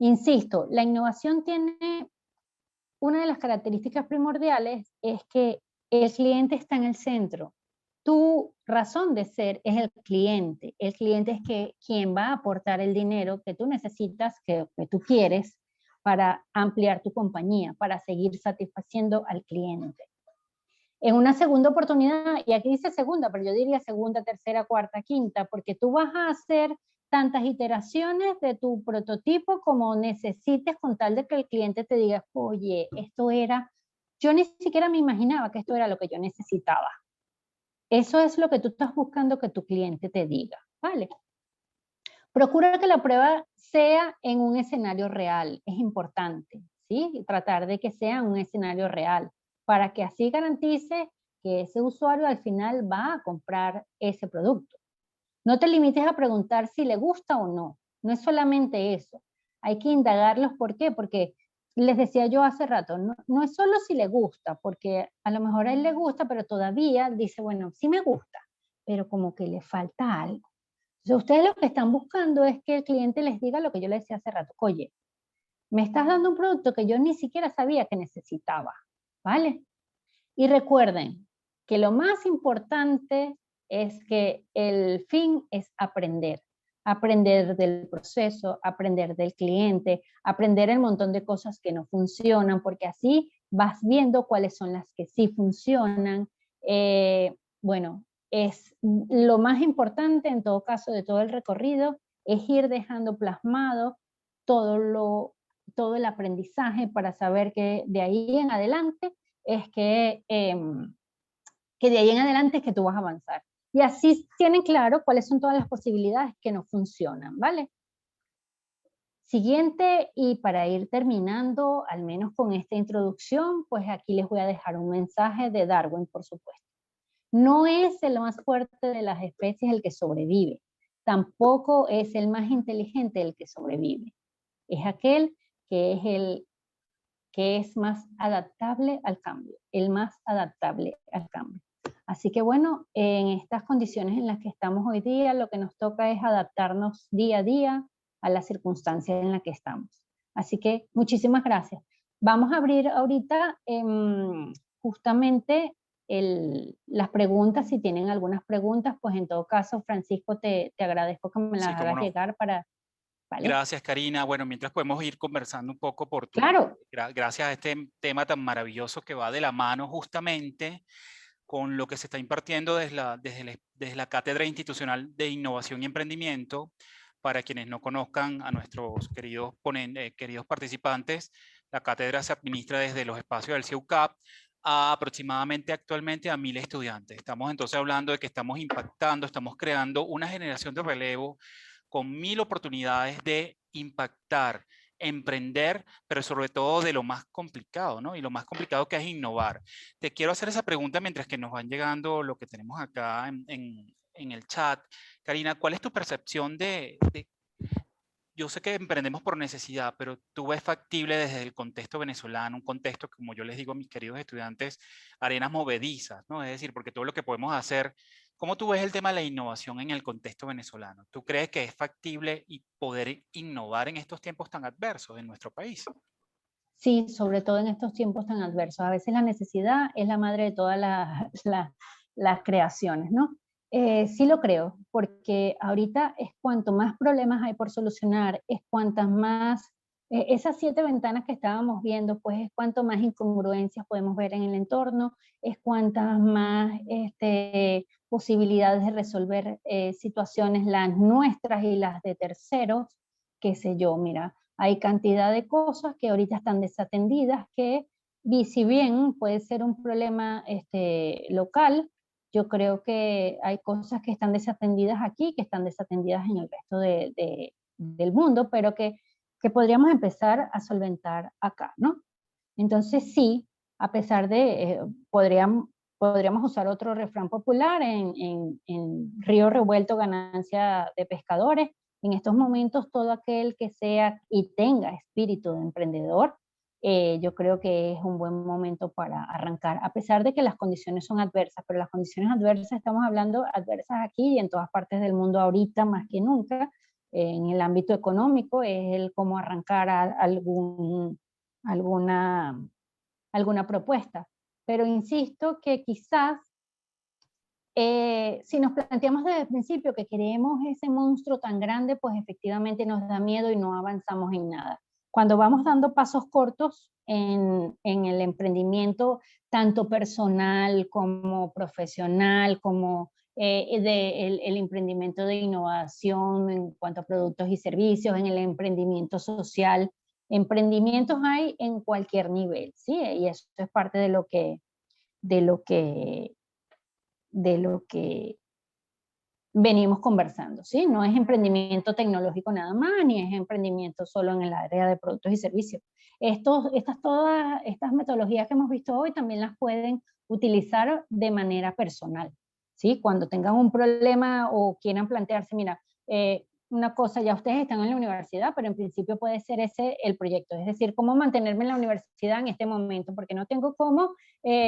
Insisto, la innovación tiene una de las características primordiales es que el cliente está en el centro. Tu razón de ser es el cliente. El cliente es quien va a aportar el dinero que tú necesitas, que tú quieres, para ampliar tu compañía, para seguir satisfaciendo al cliente. En una segunda oportunidad, y aquí dice segunda, pero yo diría segunda, tercera, cuarta, quinta, porque tú vas a hacer tantas iteraciones de tu prototipo como necesites con tal de que el cliente te diga, oye, yo ni siquiera me imaginaba que esto era lo que yo necesitaba. Eso es lo que tú estás buscando que tu cliente te diga, ¿vale? Procura que la prueba sea en un escenario real, es importante, ¿sí? Tratar de que sea un escenario real, para que así garantice que ese usuario al final va a comprar ese producto. No te limites a preguntar si le gusta o no, no es solamente eso. Hay que indagarlos, ¿por qué? Porque les decía yo hace rato, no es solo si le gusta, porque a lo mejor a él le gusta, pero todavía dice, bueno, sí me gusta, pero como que le falta algo. Entonces ustedes lo que están buscando es que el cliente les diga lo que yo les decía hace rato, oye, me estás dando un producto que yo ni siquiera sabía que necesitaba, ¿vale? Y recuerden que lo más importante es que el fin es aprender. Aprender del proceso, aprender del cliente, aprender el montón de cosas que no funcionan, porque así vas viendo cuáles son las que sí funcionan. Bueno, es lo más importante en todo caso de todo el recorrido, es ir dejando plasmado todo el aprendizaje para saber que de ahí en adelante es que de ahí en adelante es que tú vas a avanzar. Y así tienen claro cuáles son todas las posibilidades que no funcionan, ¿vale? Siguiente, y para ir terminando, al menos con esta introducción, pues aquí les voy a dejar un mensaje de Darwin, por supuesto. No es el más fuerte de las especies el que sobrevive, tampoco es el más inteligente el que sobrevive. Es aquel que es más adaptable al cambio, el más adaptable al cambio. Así que bueno, en estas condiciones en las que estamos hoy día, lo que nos toca es adaptarnos día a día a las circunstancias en las que estamos. Así que muchísimas gracias. Vamos a abrir ahorita justamente las preguntas, si tienen algunas preguntas, pues en todo caso, Francisco, te agradezco que me las hagas llegar para... ¿Vale? Gracias, Karina. Bueno, mientras podemos ir conversando un poco por tu... Claro. Gracias a este tema tan maravilloso que va de la mano justamente con lo que se está impartiendo desde la Cátedra Institucional de Innovación y Emprendimiento. Para quienes no conozcan a nuestros queridos participantes, la cátedra se administra desde los espacios del CIUCAP a aproximadamente actualmente a 1000 estudiantes. Estamos entonces hablando de que estamos impactando, estamos creando una generación de relevo con 1000 oportunidades de impactar, emprender, pero sobre todo de lo más complicado, ¿no? Y lo más complicado que es innovar. Te quiero hacer esa pregunta mientras que nos van llegando lo que tenemos acá en el chat. Karina, ¿cuál es tu percepción yo sé que emprendemos por necesidad, pero tú ves factible desde el contexto venezolano, un contexto, como yo les digo a mis queridos estudiantes, arenas movedizas, ¿no? Es decir, porque todo lo que podemos hacer, ¿cómo tú ves el tema de la innovación en el contexto venezolano? ¿Tú crees que es factible y poder innovar en estos tiempos tan adversos en nuestro país? Sí, sobre todo en estos tiempos tan adversos. A veces la necesidad es la madre de todas las creaciones, ¿no? Sí lo creo, porque ahorita es cuanto más problemas hay por solucionar, es cuantas más, esas 7 ventanas que estábamos viendo, pues es cuanto más incongruencias podemos ver en el entorno, es cuantas más posibilidades de resolver situaciones, las nuestras y las de terceros, qué sé yo, mira, hay cantidad de cosas que ahorita están desatendidas que, si bien puede ser un problema local, yo creo que hay cosas que están desatendidas aquí, que están desatendidas en el resto del mundo, pero que podríamos empezar a solventar acá, ¿no? Entonces sí, a pesar de, podríamos usar otro refrán popular, en río revuelto ganancia de pescadores. En estos momentos todo aquel que sea y tenga espíritu de emprendedor, yo creo que es un buen momento para arrancar, a pesar de que las condiciones son adversas, pero las condiciones adversas, estamos hablando adversas aquí y en todas partes del mundo ahorita más que nunca, en el ámbito económico, es el cómo arrancar alguna propuesta. Pero insisto que quizás si nos planteamos desde el principio que queremos ese monstruo tan grande, pues efectivamente nos da miedo y no avanzamos en nada. Cuando vamos dando pasos cortos en el emprendimiento, tanto personal como profesional, como el emprendimiento de innovación en cuanto a productos y servicios, en el emprendimiento social, emprendimientos hay en cualquier nivel, ¿sí? Y eso es parte de lo que venimos conversando, ¿sí? No es emprendimiento tecnológico nada más, ni es emprendimiento solo en el área de productos y servicios. Todas estas metodologías que hemos visto hoy también las pueden utilizar de manera personal, ¿sí? Cuando tengan un problema o quieran plantearse, mira, una cosa, ya ustedes están en la universidad, pero en principio puede ser ese el proyecto, es decir, cómo mantenerme en la universidad en este momento, porque no tengo cómo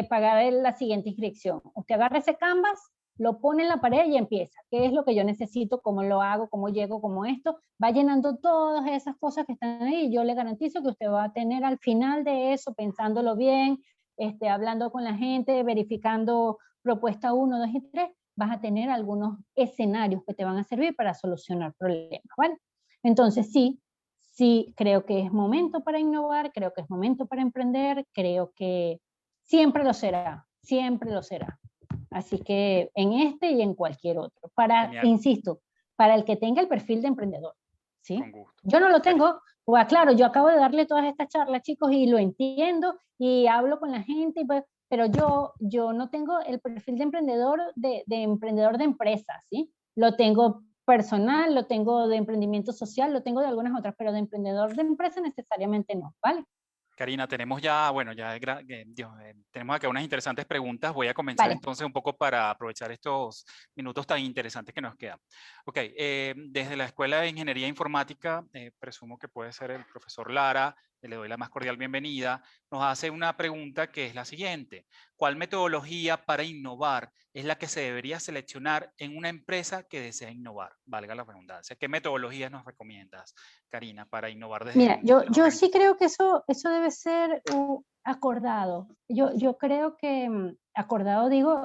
pagar la siguiente inscripción. Usted agarra ese Canvas, lo pone en la pared y empieza. ¿Qué es lo que yo necesito? ¿Cómo lo hago? ¿Cómo llego? ¿Cómo esto? Va llenando todas esas cosas que están ahí y yo le garantizo que usted va a tener al final de eso, pensándolo bien, hablando con la gente, verificando propuesta 1, 2 y 3, vas a tener algunos escenarios que te van a servir para solucionar problemas, ¿vale? Entonces sí creo que es momento para innovar, creo que es momento para emprender, creo que siempre lo será, siempre lo será. Así que en este y en cualquier otro. Insisto, para el que tenga el perfil de emprendedor, ¿sí? Con gusto. Yo no lo tengo, pues claro, yo acabo de darle todas estas charlas, chicos, y lo entiendo, y hablo con la gente, pero yo no tengo el perfil de emprendedor, de emprendedor de empresa, ¿sí? Lo tengo personal, lo tengo de emprendimiento social, lo tengo de algunas otras, pero de emprendedor de empresa necesariamente no, ¿vale? Karina, tenemos ya, bueno, tenemos acá unas interesantes preguntas. Voy a comenzar entonces un poco para aprovechar estos minutos tan interesantes que nos quedan. Ok, desde la Escuela de Ingeniería Informática, presumo que puede ser el profesor Lara, le doy la más cordial bienvenida, nos hace una pregunta que es la siguiente. ¿Cuál metodología para innovar es la que se debería seleccionar en una empresa que desea innovar? Valga la redundancia. ¿Qué metodologías nos recomiendas, Karina, para innovar desde Mira, yo sí creo que eso debe ser acordado. Yo creo que acordado, digo,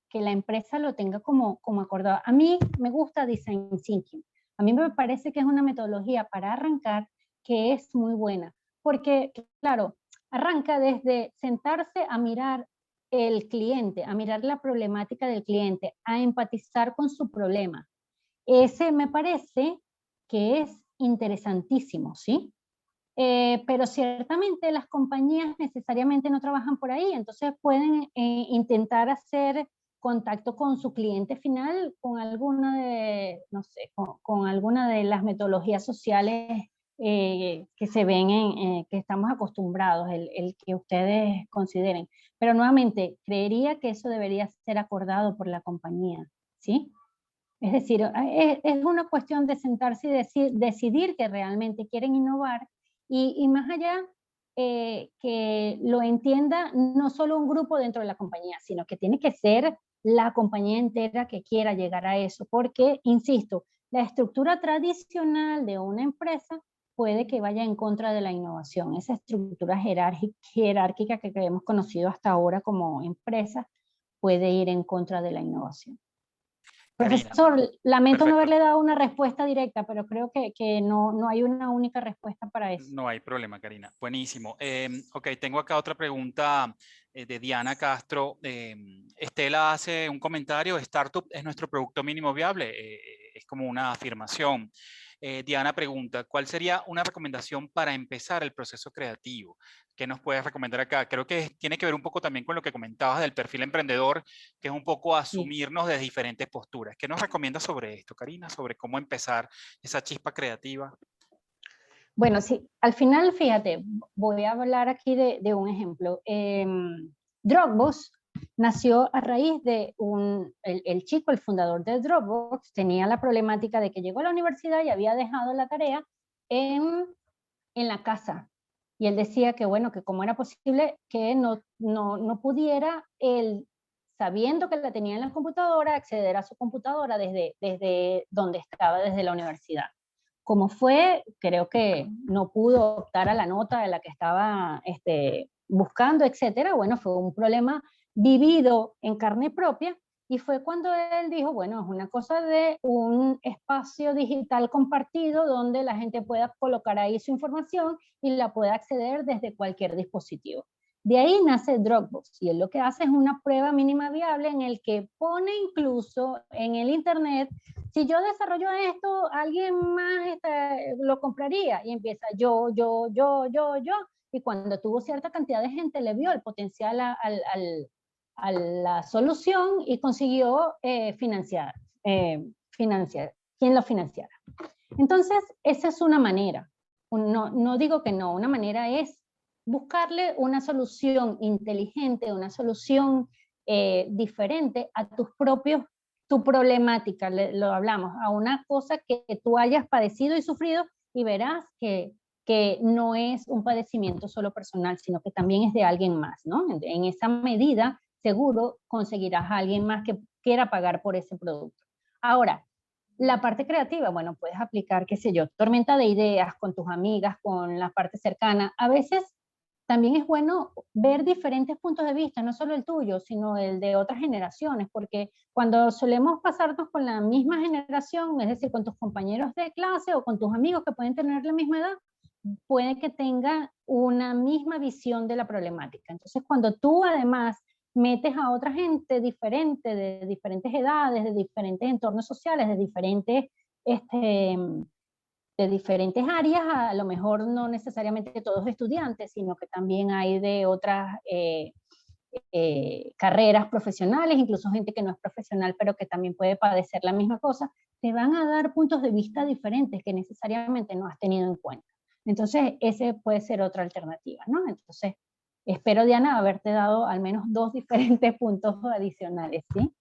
que la empresa lo tenga como acordado. A mí me gusta Design Thinking. A mí me parece que es una metodología para arrancar que es muy buena. Porque, claro, arranca desde sentarse a mirar el cliente, a mirar la problemática del cliente, a empatizar con su problema. Ese me parece que es interesantísimo, ¿sí? Pero ciertamente las compañías necesariamente no trabajan por ahí, entonces pueden intentar hacer contacto con su cliente final con alguna de, no sé, con alguna de las metodologías sociales que se ven, que estamos acostumbrados, el que ustedes consideren. Pero nuevamente, creería que eso debería ser acordado por la compañía, ¿sí? Es decir, es una cuestión de sentarse y decidir que realmente quieren innovar y más allá que lo entienda no solo un grupo dentro de la compañía, sino que tiene que ser la compañía entera que quiera llegar a eso, porque, insisto, la estructura tradicional de una empresa puede que vaya en contra de la innovación. Esa estructura jerárquica que hemos conocido hasta ahora como empresa puede ir en contra de la innovación. Karina, profesor, lamento perfecto. no haberle dado una respuesta directa, pero creo que no hay una única respuesta para eso. No hay problema, Karina. Buenísimo. Ok, tengo acá otra pregunta de Diana Castro. Estela hace un comentario, Startup es nuestro producto mínimo viable. Es como una afirmación. Diana pregunta, ¿cuál sería una recomendación para empezar el proceso creativo? ¿Qué nos puedes recomendar acá? Creo que tiene que ver un poco también con lo que comentabas del perfil emprendedor, que es un poco asumirnos de diferentes posturas. ¿Qué nos recomiendas sobre esto, Karina? Sobre cómo empezar esa chispa creativa. Bueno, sí, al final, fíjate, voy a hablar aquí de un ejemplo. Dropbox nació a raíz de el chico, el fundador de Dropbox, tenía la problemática de que llegó a la universidad y había dejado la tarea en la casa. Y él decía que, bueno, que cómo era posible que no pudiera él, sabiendo que la tenía en la computadora, acceder a su computadora desde donde estaba, desde la universidad. como fue, creo que no pudo optar a la nota de la que estaba buscando, etcétera. Bueno, fue un problema vivido en carne propia, y fue cuando él dijo, bueno, es una cosa de un espacio digital compartido donde la gente pueda colocar ahí su información y la pueda acceder desde cualquier dispositivo. De ahí nace Dropbox, y él lo que hace es una prueba mínima viable en el que pone incluso en el internet, si yo desarrollo esto, alguien más lo compraría, y empieza yo, y cuando tuvo cierta cantidad de gente le vio el potencial a la solución y consiguió financiar, quien lo financiara. Entonces, esa es una manera. No digo que no, una manera es buscarle una solución inteligente, una solución diferente a tu problemática, lo hablamos, a una cosa que tú hayas padecido y sufrido, y verás que no es un padecimiento solo personal, sino que también es de alguien más, ¿no? En esa medida, seguro conseguirás a alguien más que quiera pagar por ese producto. Ahora, la parte creativa, bueno, puedes aplicar, qué sé yo, tormenta de ideas con tus amigas, con la parte cercana. A veces también es bueno ver diferentes puntos de vista, no solo el tuyo, sino el de otras generaciones, porque cuando solemos pasarnos con la misma generación, es decir, con tus compañeros de clase o con tus amigos que pueden tener la misma edad, puede que tengan una misma visión de la problemática. Entonces, cuando tú además metes a otra gente diferente, de diferentes edades, de diferentes entornos sociales, de diferentes áreas, a lo mejor no necesariamente todos estudiantes, sino que también hay de otras carreras profesionales, incluso gente que no es profesional, pero que también puede padecer la misma cosa, te van a dar puntos de vista diferentes que necesariamente no has tenido en cuenta. Entonces, ese puede ser otra alternativa, ¿no? Entonces, espero, Diana, haberte dado al menos 2 diferentes puntos adicionales, ¿sí?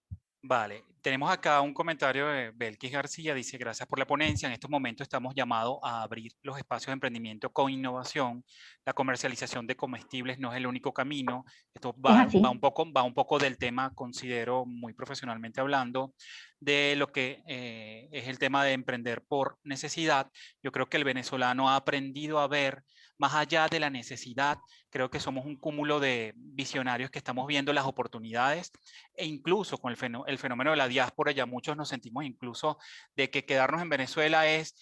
Vale, tenemos acá un comentario de Belkis García, dice, gracias por la ponencia, en estos momentos estamos llamados a abrir los espacios de emprendimiento con innovación, la comercialización de comestibles no es el único camino, esto Es va así. un poco del tema, considero muy profesionalmente hablando, de lo que es el tema de emprender por necesidad. Yo creo que el venezolano ha aprendido a ver más allá de la necesidad, creo que somos un cúmulo de visionarios que estamos viendo las oportunidades, e incluso con el fenómeno de la diáspora, ya muchos nos sentimos incluso de que quedarnos en Venezuela es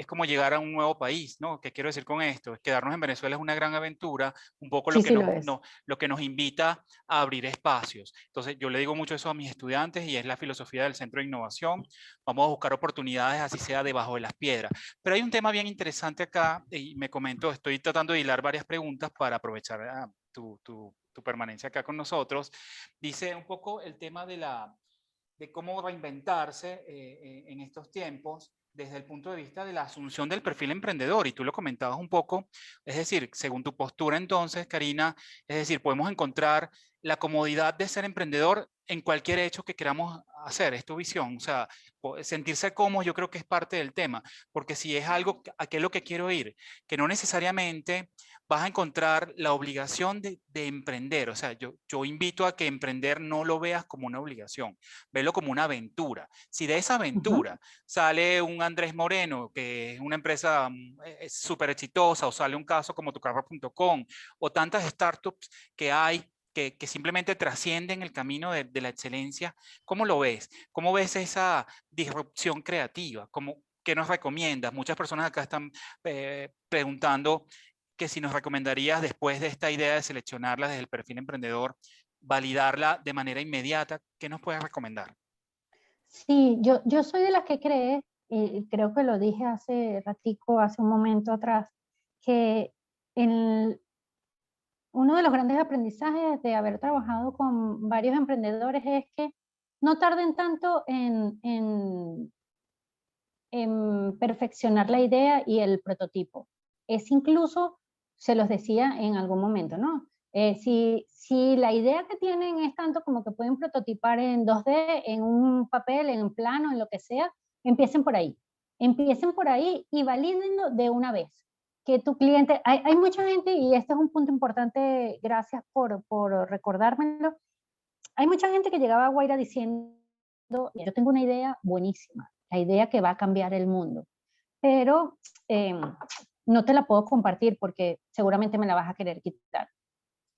como llegar a un nuevo país, ¿no? ¿Qué quiero decir con esto? Quedarnos en Venezuela es una gran aventura, un poco Sí, sí lo es. lo que nos invita a abrir espacios. Entonces, yo le digo mucho eso a mis estudiantes y es la filosofía del Centro de Innovación. Vamos a buscar oportunidades, así sea debajo de las piedras. Pero hay un tema bien interesante acá, y me comento, estoy tratando de hilar varias preguntas para aprovechar tu permanencia acá con nosotros. Dice un poco el tema de cómo reinventarse en estos tiempos desde el punto de vista de la asunción del perfil emprendedor, y tú lo comentabas un poco, es decir, según tu postura entonces, Karina, es decir, podemos encontrar la comodidad de ser emprendedor en cualquier hecho que queramos hacer, es tu visión, o sea, sentirse cómodo yo creo que es parte del tema, porque si es algo a qué es lo que quiero ir, que no necesariamente vas a encontrar la obligación de emprender, o sea, yo invito a que emprender no lo veas como una obligación, velo como una aventura. Si de esa aventura sale un Andrés Moreno, que es una empresa súper exitosa, o sale un caso como tucarro.com, o tantas startups que hay que simplemente trascienden el camino de la excelencia, ¿cómo lo ves? ¿Cómo ves esa disrupción creativa? ¿Qué nos recomiendas? Muchas personas acá están preguntando que si nos recomendarías, después de esta idea de seleccionarla desde el perfil emprendedor, validarla de manera inmediata, ¿qué nos puedes recomendar? Sí, yo soy de las que cree, y creo que lo dije hace ratico, hace un momento atrás, que uno de los grandes aprendizajes de haber trabajado con varios emprendedores es que no tarden tanto en perfeccionar la idea y el prototipo. Es incluso, se los decía en algún momento, ¿no? Si la idea que tienen es tanto como que pueden prototipar en 2D, en un papel, en un plano, en lo que sea, empiecen por ahí. Empiecen por ahí y valídenlo de una vez. Que tu cliente, hay mucha gente, y este es un punto importante, gracias por recordármelo, hay mucha gente que llegaba a Guaira diciendo, yo tengo una idea buenísima, la idea que va a cambiar el mundo. pero no te la puedo compartir porque seguramente me la vas a querer quitar.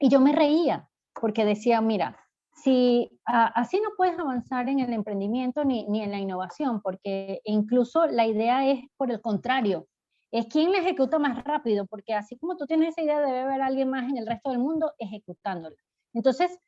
Y yo me reía porque decía, mira, si así no puedes avanzar en el emprendimiento ni en la innovación, porque incluso la idea es por el contrario, es quién la ejecuta más rápido, porque así como tú tienes esa idea, debe haber alguien más en el resto del mundo ejecutándola. Entonces,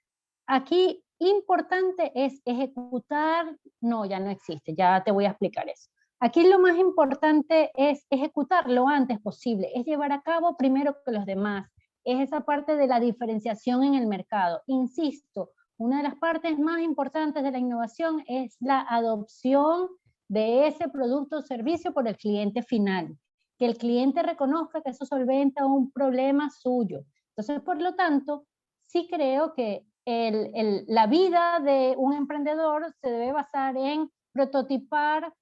aquí importante es ejecutar, no, ya no existe, ya te voy a explicar eso. Aquí lo más importante es ejecutar lo antes posible, es llevar a cabo primero que los demás, es esa parte de la diferenciación en el mercado. Insisto, una de las partes más importantes de la innovación es la adopción de ese producto o servicio por el cliente final, que el cliente reconozca que eso solventa un problema suyo. Entonces, por lo tanto, sí creo que la vida de un emprendedor se debe basar en prototipar,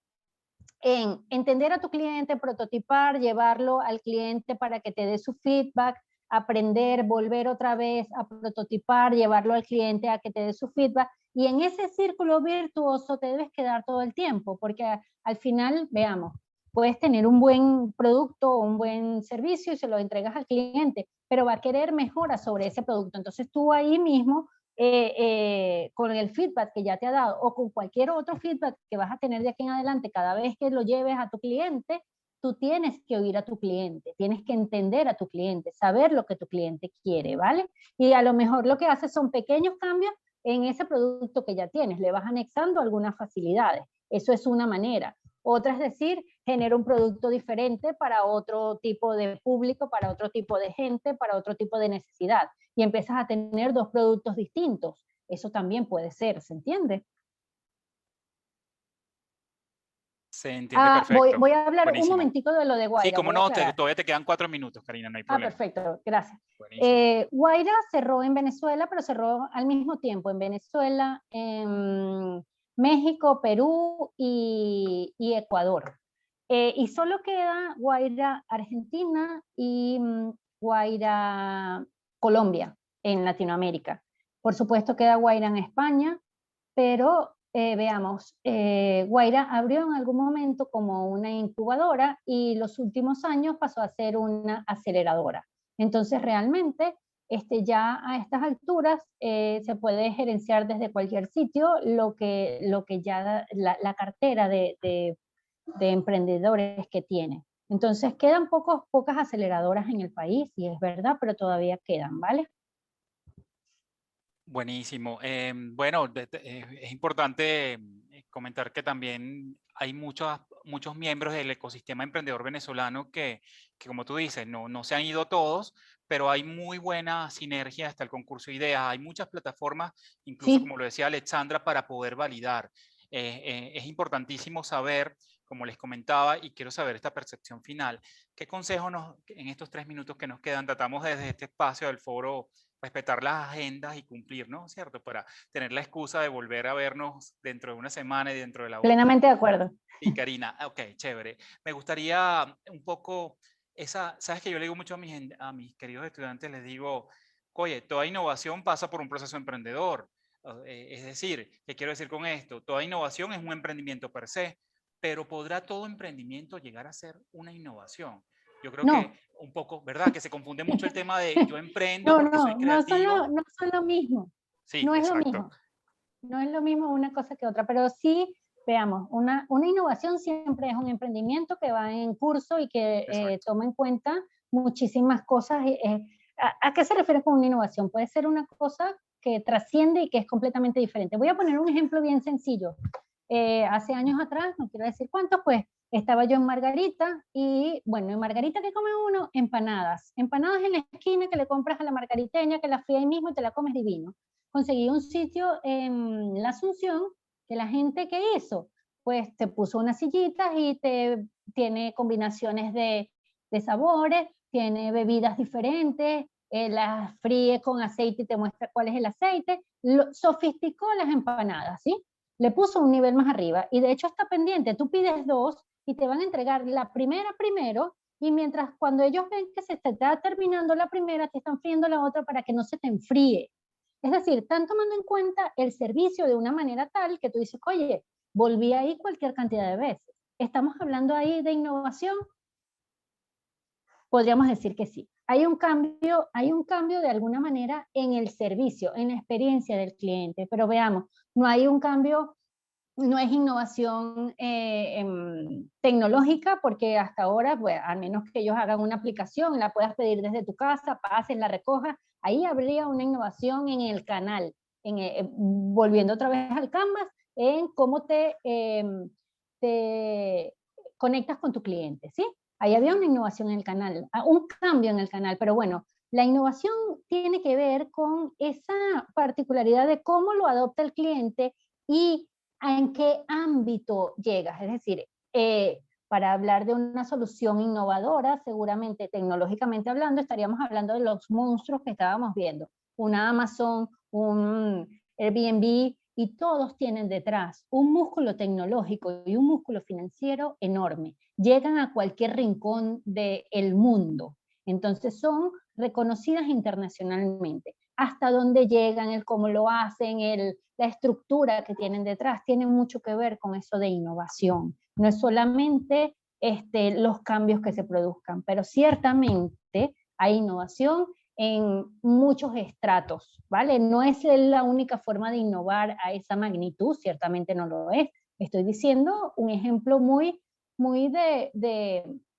en entender a tu cliente, prototipar, llevarlo al cliente para que te dé su feedback, aprender, volver otra vez a prototipar, llevarlo al cliente a que te dé su feedback, y en ese círculo virtuoso te debes quedar todo el tiempo, porque al final, veamos, puedes tener un buen producto o un buen servicio y se lo entregas al cliente, pero va a querer mejoras sobre ese producto. Entonces tú ahí mismo, con el feedback que ya te ha dado o con cualquier otro feedback que vas a tener de aquí en adelante, cada vez que lo lleves a tu cliente, tú tienes que oír a tu cliente, tienes que entender a tu cliente, saber lo que tu cliente quiere, ¿vale? Y a lo mejor lo que haces son pequeños cambios en ese producto que ya tienes, le vas anexando algunas facilidades. Eso es una manera. Otra es decir, genera un producto diferente para otro tipo de público, para otro tipo de gente, para otro tipo de necesidad. Y empiezas a tener dos productos distintos. Eso también puede ser, ¿se entiende? Se entiende perfecto. Voy a hablar un Buenísimo. momentico de lo de Guaira. Sí, como no, todavía te quedan 4 minutos, Karina, no hay problema. Perfecto, gracias. Buenísimo. Guaira cerró en Venezuela, pero cerró al mismo tiempo en Venezuela, en México, Perú y Ecuador. Y solo queda Guaira Argentina y Guaira Colombia en Latinoamérica. Por supuesto queda Guaira en España, pero veamos, Guaira abrió en algún momento como una incubadora y los últimos años pasó a ser una aceleradora. Entonces realmente ya a estas alturas se puede gerenciar desde cualquier sitio lo que ya la cartera de emprendedores que tiene. Entonces quedan pocas aceleradoras en el país, y es verdad, pero todavía quedan, ¿vale? Buenísimo. Bueno, es importante comentar que también hay muchos miembros del ecosistema emprendedor venezolano que como tú dices, no se han ido todos, pero hay muy buena sinergia hasta el concurso de ideas. Hay muchas plataformas, incluso Sí. como lo decía Alexandra, para poder validar. Es importantísimo saber, como les comentaba, y quiero saber esta percepción final, ¿qué consejo en estos 3 minutos que nos quedan tratamos desde este espacio del foro respetar las agendas y cumplir, ¿no? ¿Cierto? Para tener la excusa de volver a vernos dentro de una semana y dentro de la otra. Plenamente de acuerdo. Y Karina, ok, chévere. Me gustaría un poco, sabes que yo le digo mucho a mis queridos estudiantes, les digo, oye, toda innovación pasa por un proceso emprendedor. Es decir, ¿qué quiero decir con esto? Toda innovación es un emprendimiento per se, pero ¿podrá todo emprendimiento llegar a ser una innovación? Yo creo que un poco, ¿verdad? Que se confunde mucho el tema de yo emprendo porque soy creativo. No son lo mismo. Sí, no es exacto. lo mismo. No es lo mismo una cosa que otra, pero sí, veamos, una innovación siempre es un emprendimiento que va en curso y que toma en cuenta muchísimas cosas. ¿A qué se refiere con una innovación? Puede ser una cosa que trasciende y que es completamente diferente. Voy a poner un ejemplo bien sencillo. Hace años atrás, no quiero decir cuántos, pues estaba yo en Margarita y, bueno, en Margarita, ¿qué come uno? Empanadas. Empanadas en la esquina que le compras a la margariteña, que la fría ahí mismo y te la comes divino. Conseguí un sitio en La Asunción que la gente que hizo, pues te puso unas sillitas y tiene combinaciones de sabores, tiene bebidas diferentes, las fríe con aceite y te muestra cuál es el aceite, sofisticó las empanadas, ¿sí? Le puso un nivel más arriba y de hecho está pendiente, tú pides 2 y te van a entregar la primera primero, y mientras cuando ellos ven que se te está terminando la primera, te están friendo la otra para que no se te enfríe. Es decir, están tomando en cuenta el servicio de una manera tal que tú dices, oye, volví ahí cualquier cantidad de veces. ¿Estamos hablando ahí de innovación? Podríamos decir que sí. Hay un cambio de alguna manera en el servicio, en la experiencia del cliente, pero veamos, no hay un cambio, no es innovación tecnológica, porque hasta ahora, pues, al menos que ellos hagan una aplicación, la puedas pedir desde tu casa, pases, la recojas, ahí habría una innovación en el canal, volviendo otra vez al Canvas, en cómo te conectas con tu cliente, ¿sí? Ahí había una innovación en el canal, un cambio en el canal, pero bueno, la innovación tiene que ver con esa particularidad de cómo lo adopta el cliente y en qué ámbito llegas. Es decir, para hablar de una solución innovadora, seguramente tecnológicamente hablando, estaríamos hablando de los monstruos que estábamos viendo. Una Amazon, un Airbnb, y todos tienen detrás un músculo tecnológico y un músculo financiero enorme. Llegan a cualquier rincón del mundo. Entonces son reconocidas internacionalmente. Hasta dónde llegan, el cómo lo hacen, la estructura que tienen detrás, tiene mucho que ver con eso de innovación. No es solamente los cambios que se produzcan, pero ciertamente hay innovación en muchos estratos, ¿vale? No es la única forma de innovar a esa magnitud, ciertamente no lo es. Estoy diciendo un ejemplo muy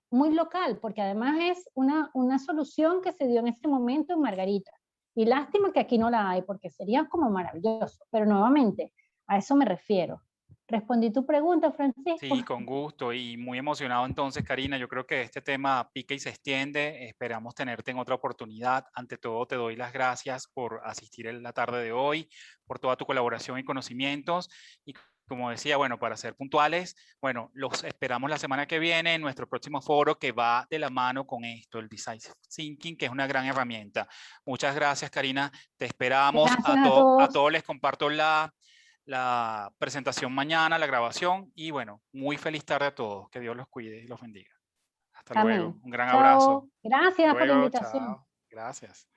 local, porque además es una solución que se dio en este momento en Margarita. Y lástima que aquí no la hay, porque sería como maravilloso. Pero nuevamente, a eso me refiero. ¿Respondí tu pregunta, Francisco? Sí, con gusto y muy emocionado entonces, Karina. Yo creo que este tema pica y se extiende. Esperamos tenerte en otra oportunidad. Ante todo, te doy las gracias por asistir en la tarde de hoy, por toda tu colaboración y conocimientos. Y como decía, bueno, para ser puntuales, bueno, los esperamos la semana que viene en nuestro próximo foro que va de la mano con esto, el Design Thinking, que es una gran herramienta. Muchas gracias, Karina. Te esperamos. Gracias a A todos. todos les comparto la presentación mañana, la grabación, y bueno, muy feliz tarde a todos. Que Dios los cuide y los bendiga. Hasta luego. Amén. Un gran Chao. abrazo. Hasta Gracias por la luego. invitación. Chao. Gracias.